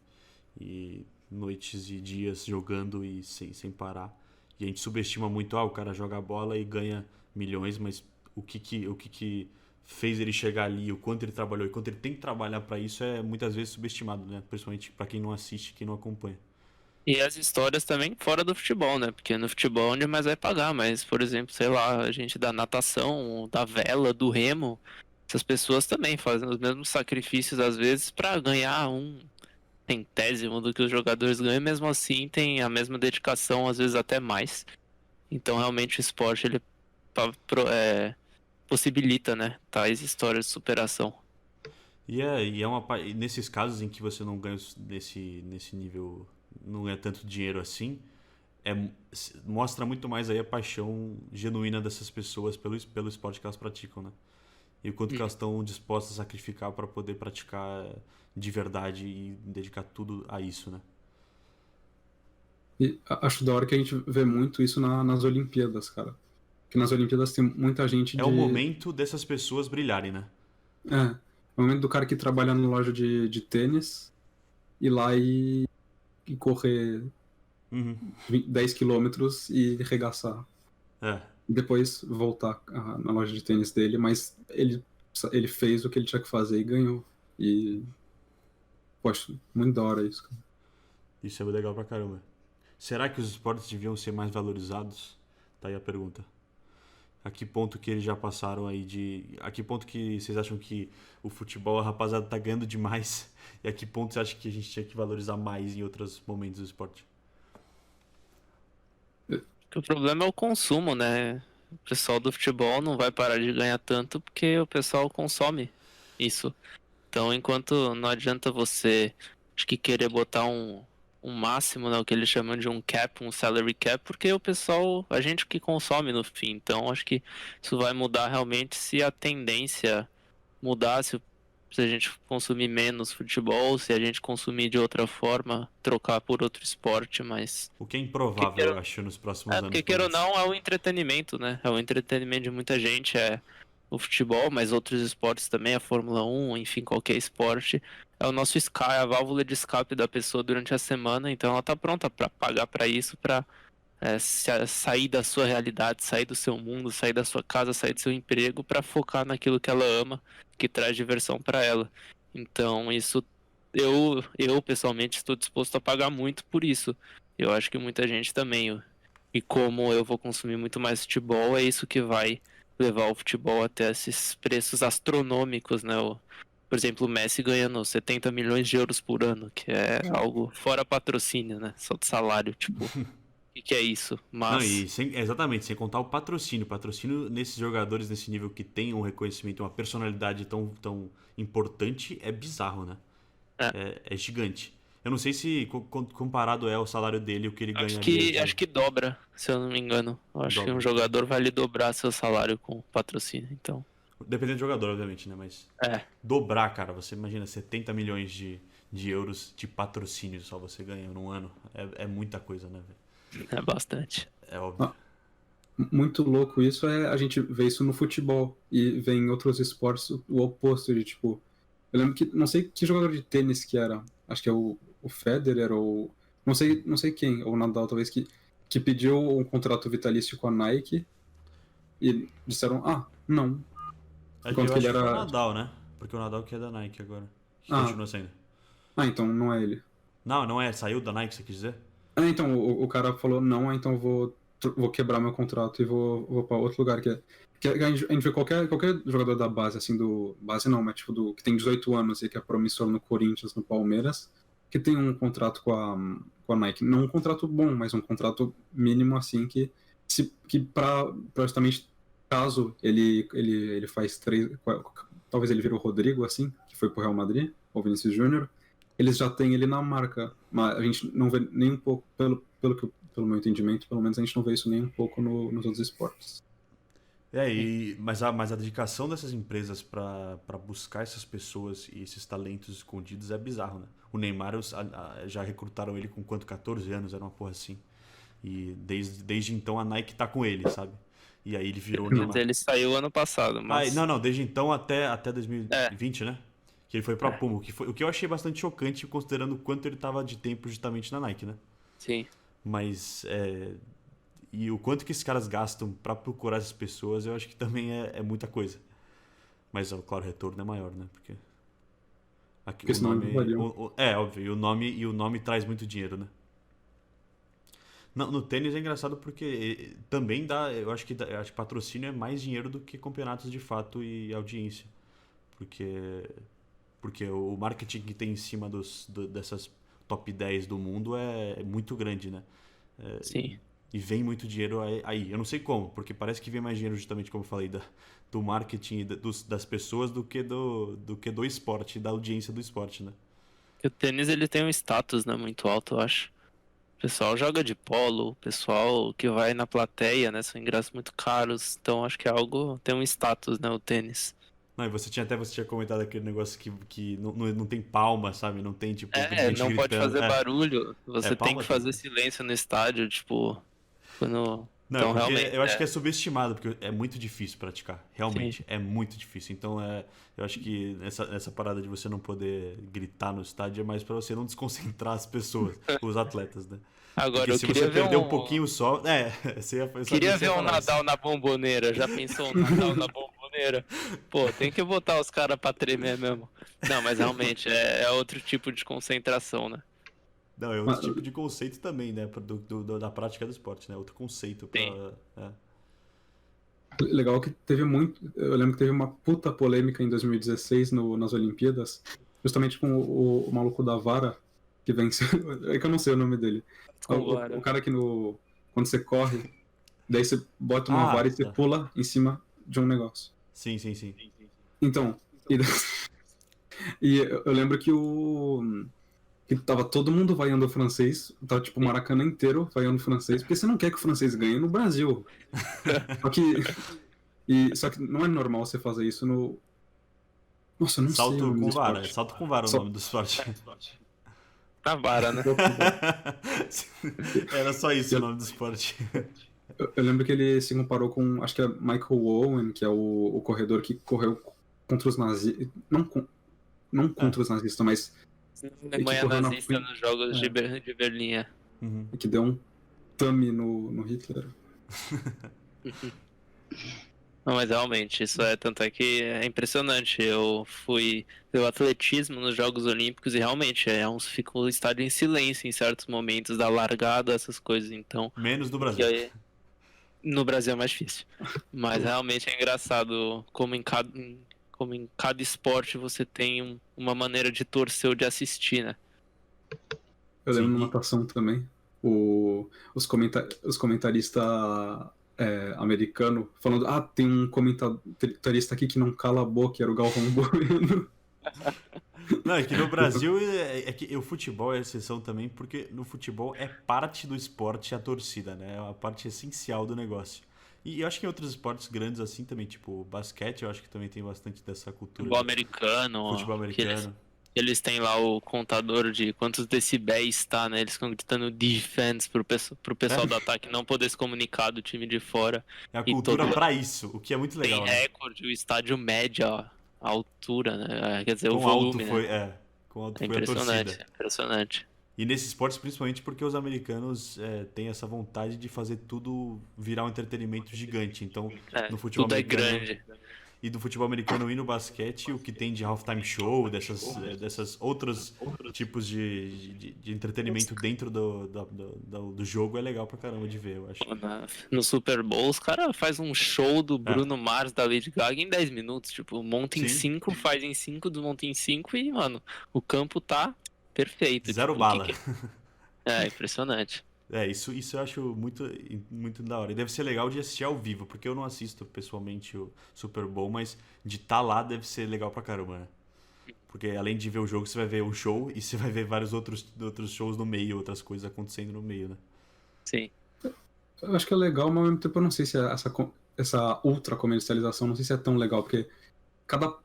noites e dias jogando e sem parar. E a gente subestima muito, o cara joga bola e ganha milhões, mas o que fez ele chegar ali, o quanto ele trabalhou e quanto ele tem que trabalhar para isso é muitas vezes subestimado, né? Principalmente para quem não assiste, quem não acompanha. E as histórias também fora do futebol, né? Porque no futebol é onde mais vai pagar, mas, por exemplo, sei lá, a gente da natação, da vela, do remo, essas pessoas também fazem os mesmos sacrifícios às vezes para ganhar um centésimo do que os jogadores ganham, e mesmo assim tem a mesma dedicação, às vezes até mais. Então, realmente, o esporte ele possibilita, né, tais histórias de superação. E nesses casos em que você não ganha nesse nível, não ganha tanto dinheiro assim, mostra muito mais aí a paixão genuína dessas pessoas pelo esporte que elas praticam, né? E o quanto que elas estão dispostas a sacrificar para poder praticar de verdade e dedicar tudo a isso, né? E acho da hora que a gente vê muito isso nas Olimpíadas, cara. Porque nas Olimpíadas tem muita gente É o momento dessas pessoas brilharem, né? É o momento do cara que trabalha na loja de tênis, ir lá e correr Uhum. 10 quilômetros e arregaçar. É. E depois voltar na loja de tênis dele, mas ele fez o que ele tinha que fazer e ganhou. E, poxa, muito da hora isso, cara. Isso é legal pra caramba. Será que os esportes deviam ser mais valorizados? Tá aí a pergunta. A que ponto que eles já passaram aí de... A que ponto que vocês acham que o futebol, a rapaziada tá ganhando demais? E a que ponto você acha que a gente tinha que valorizar mais em outros momentos do esporte? Que o problema é o consumo, né? O pessoal do futebol não vai parar de ganhar tanto porque o pessoal consome isso. Então, enquanto não adianta você, acho que querer botar um máximo, né, o que eles chamam de um cap, um salary cap, porque o pessoal, a gente que consome no fim. Então, acho que isso vai mudar realmente se a tendência mudar, se a gente consumir menos futebol, se a gente consumir de outra forma, trocar por outro esporte, mas... O que é improvável, eu acho, nos próximos anos. Porque queira ou não, é o entretenimento, né? É o entretenimento de muita gente, é o futebol, mas outros esportes também, a Fórmula 1, enfim, qualquer esporte. É o nosso Sky, a válvula de escape da pessoa durante a semana, então ela tá pronta para pagar para isso, para sair da sua realidade, sair do seu mundo, sair da sua casa, sair do seu emprego, para focar naquilo que ela ama, que traz diversão para ela. Então, isso eu pessoalmente estou disposto a pagar muito por isso. Eu acho que muita gente também. E como eu vou consumir muito mais futebol, é isso que vai levar o futebol até esses preços astronômicos, né? Por exemplo, o Messi ganhando 70 milhões de euros por ano, que é algo fora patrocínio, né? Só de salário, tipo, o que é isso? Não, e Mas exatamente, sem contar o patrocínio. Patrocínio nesses jogadores nesse nível que tem um reconhecimento, uma personalidade tão importante, é bizarro, né? É gigante. Eu não sei se comparado é o salário dele o que ele ganharia acho que dobra, se eu não me engano. Eu acho que Dobra. um jogador vai lhe dobrar seu salário com patrocínio, então. Dependendo do jogador, obviamente, né? Mas dobrar, cara, você imagina 70 milhões de euros de patrocínio só você ganha num ano. É muita coisa, né, velho? É bastante. É óbvio. Muito louco isso a gente vê isso no futebol e vê em outros esportes o oposto de tipo. Eu lembro que não sei que jogador de tênis que era, acho que é o Federer ou não sei quem, ou o Nadal talvez que pediu um contrato vitalício com a Nike e disseram não. Eu Enquanto acho que ele que foi o era Nadal, né? Porque o Nadal que é da Nike agora. Que Ah. continua sendo. então não é ele. Não é. Saiu da Nike, você quis dizer? Então o cara falou não, então vou quebrar meu contrato e vou para outro lugar que a gente vê qualquer jogador da base, assim, do... Base não, mas tipo que tem 18 anos e que é promissor no Corinthians, no Palmeiras, que tem um contrato com a Nike. Não um contrato bom, mas um contrato mínimo, assim, que pra justamente caso ele faz talvez ele vira o Rodrigo, assim, que foi pro Real Madrid, ou Vinícius Júnior, eles já têm ele na marca. Mas a gente não vê nem um pouco, pelo meu entendimento, pelo menos a gente não vê isso nem um pouco nos outros esportes. Mas a dedicação dessas empresas para buscar essas pessoas e esses talentos escondidos é bizarro, né? O Neymar já recrutaram ele com quanto? 14 anos, era uma porra assim. E desde então a Nike tá com ele, sabe? E aí ele virou o Mas Neymar. ele saiu ano passado, mas... Não, desde então até 2020, né? Que ele foi pra Puma. O que eu achei bastante chocante, considerando o quanto ele tava de tempo justamente na Nike, né? Sim. Mas e o quanto que esses caras gastam pra procurar essas pessoas, eu acho que também é muita coisa. Mas, claro, o retorno é maior, né? Porque Porque senão não variam. óbvio, e o nome traz muito dinheiro, né? No tênis é engraçado porque também eu acho que patrocínio é mais dinheiro do que campeonatos de fato e audiência. Porque o marketing que tem em cima dessas top 10 do mundo é muito grande, né? Sim. E vem muito dinheiro aí. Eu não sei como, porque parece que vem mais dinheiro justamente, como eu falei, do marketing e das pessoas do que do esporte, da audiência do esporte, né? O tênis ele tem um status, né, muito alto, eu acho. pessoal joga de polo, o pessoal que vai na plateia, né? São ingressos muito caros, então acho que é algo, tem um status, né? O tênis. Não, e você tinha comentado aquele negócio que não tem palma, sabe? Não tem, tipo, gente Não pode gritando. fazer barulho, você tem palma que fazer também. silêncio no estádio, tipo, quando... Não, Então, porque realmente, eu acho que é subestimado, porque é muito difícil praticar. Realmente, Sim. é muito difícil. Então, eu acho que essa parada de você não poder gritar no estádio é mais pra você não desconcentrar as pessoas, os atletas, né? Agora, Porque eu se queria você ver perder um pouquinho só. Eu sabia Queria que você ver ia um falar isso. Nadal na bomboneira. Já pensou um Nadal na bomboneira? Pô, tem que botar os caras pra tremer mesmo. Não, mas realmente é outro tipo de concentração, né? Não, é outro Mas, tipo de conceito também, né? Da prática do esporte, né? Outro conceito pra. Sim. legal que teve muito. Eu lembro que teve uma puta polêmica em 2016 nas Olimpíadas, justamente com o maluco da vara, que venceu. É que eu não sei o nome dele. Com O cara que quando você corre, daí você bota uma Ah, vara e você tá. pula em cima de um negócio. Sim, sim, sim. Então, e, e eu lembro que tava todo mundo vaiando o francês, tava tipo o Maracanã inteiro vaiando o francês, porque você não quer que o francês ganhe no Brasil. Só que, só que não é normal você fazer isso no. Nossa, eu não sei o Salto nome do com vara. esporte. Salto com vara é o Só- nome do esporte. Na vara, né? Era só isso o Eu, nome do esporte. eu lembro que ele se comparou com, acho que é Michael Owen, que é o corredor que correu contra os nazistas. Não Ah, contra os nazistas, mas que Alemanha correu na nazista frente. nos Jogos É, de Berlim. uhum. e que deu um tame no Hitler. Não, mas realmente, isso é tanto é que é impressionante. Eu fui ver o atletismo nos Jogos Olímpicos e realmente fica o estádio em silêncio em certos momentos da largada, essas coisas. Então, Menos do que Brasil. aí, no Brasil é mais difícil. Mas realmente é engraçado como em cada esporte você tem uma maneira de torcer ou de assistir, né? Eu lembro Sim, na natação também. Os comentaristas americanos falando: tem um comentarista aqui que não cala a boca, era o Galvão Bueno. Não, é que no Brasil é que o futebol é exceção também, porque no futebol é parte do esporte a torcida, né? É uma parte essencial do negócio. E eu acho que em outros esportes grandes assim também, tipo basquete, eu acho que também tem bastante dessa cultura Futebol de americano, futebol que eles americano. Eles têm lá o contador de quantos decibéis tá, né? Eles ficam gritando defense pro pessoal do É, ataque não poder se comunicar do time de fora. é a E cultura todo pra isso, o que é muito tem legal, né? recorde, o estádio mede a altura, né? Quer dizer, o Quão alto volume, foi, né? quão alto É foi a impressionante, torcida. é impressionante. E nesses esportes, principalmente porque os americanos têm essa vontade de fazer tudo virar um entretenimento gigante. Então, É, no futebol tudo é americano grande. e do futebol americano e no basquete, o que tem de halftime show, dessas outros tipos de entretenimento dentro do jogo é legal pra caramba de ver, eu acho. No Super Bowl, os caras fazem um show do É, Bruno Mars, da Lady Gaga em 10 minutos. Tipo, monta em sim, 5, faz em 5, desmonta em 5 e, mano, o campo tá perfeito. zero Tipo, bala. É impressionante. Isso eu acho muito, muito da hora. E deve ser legal de assistir ao vivo, porque eu não assisto pessoalmente o Super Bowl, mas de estar lá deve ser legal pra caramba, né? Porque além de ver o jogo, você vai ver um show e você vai ver vários outros shows no meio, outras coisas acontecendo no meio, né? Sim. Eu acho que é legal, mas ao mesmo tempo eu não sei se essa ultra comercialização, não sei se é tão legal, porque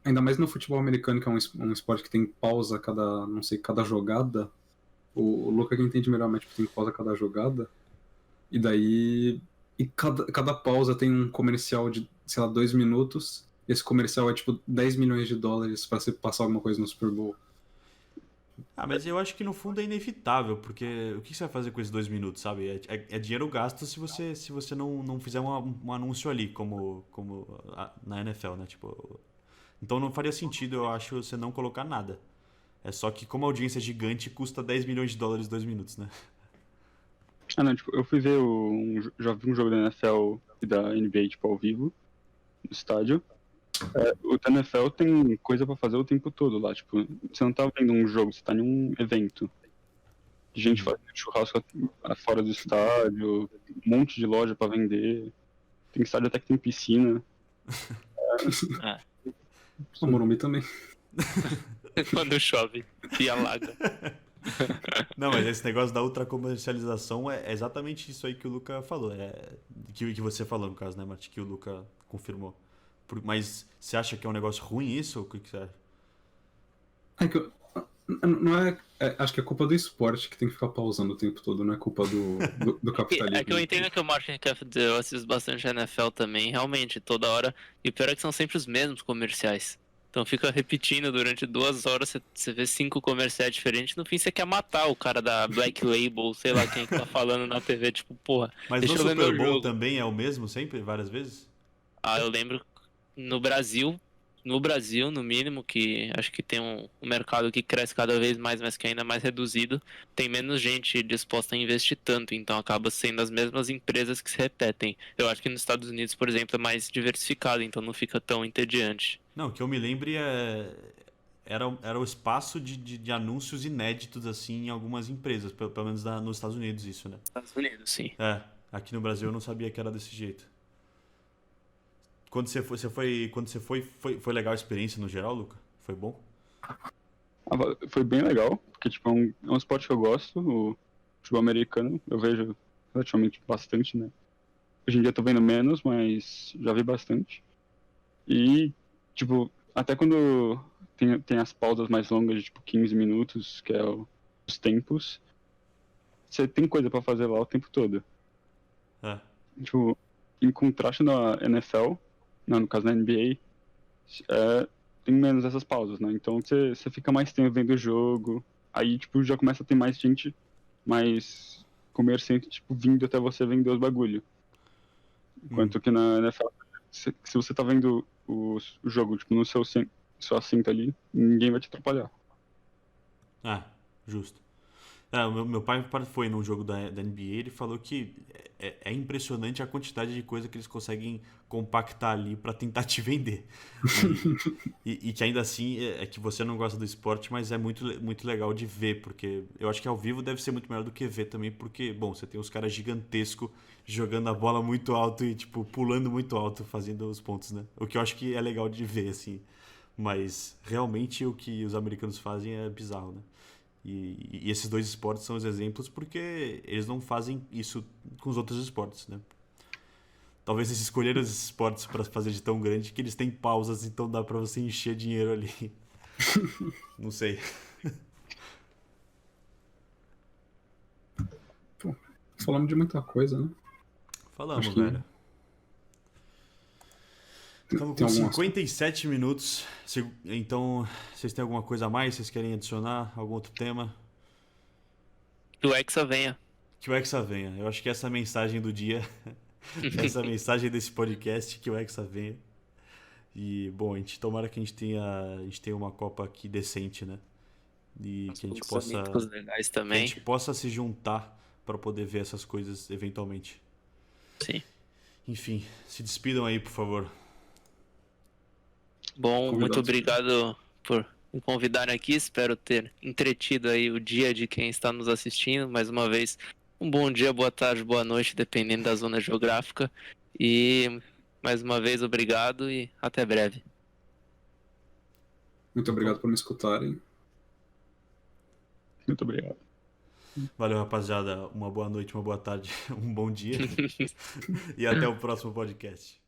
ainda mais no futebol americano, que é um esporte que tem pausa não sei, cada jogada. O Luca que entende melhor, mas tipo, tem pausa cada jogada. E daí. E cada pausa tem um comercial de, sei lá, 2 minutos. E esse comercial é tipo 10 milhões de dólares pra você passar alguma coisa no Super Bowl. Ah, mas eu acho que no fundo é inevitável, porque o que você vai fazer com esses 2 minutos, sabe? É dinheiro gasto se você não fizer um anúncio ali, como na NFL, né? Tipo, então não faria sentido, eu acho, você não colocar nada. É só que como a audiência é gigante, custa 10 milhões de dólares 2 minutos, né? Ah, não, tipo, eu fui ver já vi um jogo da NFL e da NBA, tipo, ao vivo, no estádio. O da NFL tem coisa pra fazer o tempo todo lá, tipo, você não tá vendo um jogo, você tá em um evento. Gente fazendo churrasco fora do estádio, um monte de loja pra vender. Tem estádio até que tem piscina. O Morumbi também. Quando chove e alaga. Não, mas esse negócio da ultracomercialização é exatamente isso aí que o Luca falou. Que você falou, no caso, né, Martin? Que o Luca confirmou. Mas você acha que é um negócio ruim isso? Ou o que você acha? É que não acho que é culpa do esporte que tem que ficar pausando o tempo todo, não é culpa do capitalismo. É que eu entendo que o Martin quer dizer, eu assisto bastante NFL também, realmente, toda hora. E o pior é que são sempre os mesmos comerciais. Então fica repetindo durante 2 horas, você vê 5 comerciais diferentes, no fim você quer matar o cara da Black Label, sei lá quem que tá falando na TV, tipo, porra, Mas deixa no eu ver meu Super Bowl jogo. também é o mesmo sempre, várias vezes? Ah, eu lembro no Brasil, no mínimo, que acho que tem um mercado que cresce cada vez mais, mas que é ainda mais reduzido, tem menos gente disposta a investir tanto, então acaba sendo as mesmas empresas que se repetem. Eu acho que nos Estados Unidos, por exemplo, é mais diversificado, então não fica tão entediante. Não, que eu me lembre era o espaço de anúncios inéditos, assim, em algumas empresas, pelo menos nos Estados Unidos, isso, né? Estados Unidos, sim. Aqui no Brasil eu não sabia que era desse jeito. Quando você foi legal a experiência no geral, Luca? Foi bom? Foi bem legal, porque tipo, é um esporte que eu gosto, o futebol americano, eu vejo relativamente bastante, né? Hoje em dia eu tô vendo menos, mas já vi bastante. E, tipo, até quando tem as pausas mais longas de tipo 15 minutos, que é os tempos, você tem coisa pra fazer lá o tempo todo. É. Tipo, em contraste na NFL, não, no caso na NBA, tem menos essas pausas, né? Então você fica mais tempo vendo o jogo, aí tipo, já começa a ter mais gente, mais comerciante, tipo, vindo até você vender os bagulho. Enquanto que na NFL, se você tá vendo o jogo, tipo, no seu assento ali, ninguém vai te atrapalhar. Justo. O meu pai foi num jogo da NBA, ele falou que é impressionante a quantidade de coisa que eles conseguem compactar ali pra tentar te vender. E que ainda assim é que você não gosta do esporte, mas é muito, muito legal de ver, porque eu acho que ao vivo deve ser muito melhor do que ver também, porque, bom, você tem os caras gigantescos jogando a bola muito alto e, tipo, pulando muito alto, fazendo os pontos, né? O que eu acho que é legal de ver, assim. Mas realmente o que os americanos fazem é bizarro, né? E esses dois esportes são os exemplos porque eles não fazem isso com os outros esportes, né? Talvez eles escolheram os esportes para fazer de tão grande que eles têm pausas, então dá para você encher dinheiro ali. Não sei. Pô, falamos de muita coisa, né? Falamos, Acho que velho. Estamos com 57 minutos. Então, vocês têm alguma coisa a mais? Vocês querem adicionar algum outro tema? Que o Hexa venha. Que o Hexa venha. Eu acho que essa é a mensagem do dia. Essa é a mensagem desse podcast, que o Hexa venha. E, bom, tomara que a gente tenha uma Copa aqui decente, né? E que a gente possa, legais que também. a gente possa se juntar para poder ver essas coisas eventualmente. Sim. Enfim, se despidam aí, por favor. Bom, muito obrigado por me convidarem aqui. Espero ter entretido aí o dia de quem está nos assistindo. Mais uma vez, um bom dia, boa tarde, boa noite, dependendo da zona geográfica. E mais uma vez, obrigado e até breve. Muito obrigado por me escutarem. Muito obrigado. Valeu, rapaziada. Uma boa noite, uma boa tarde, um bom dia. E até o próximo podcast.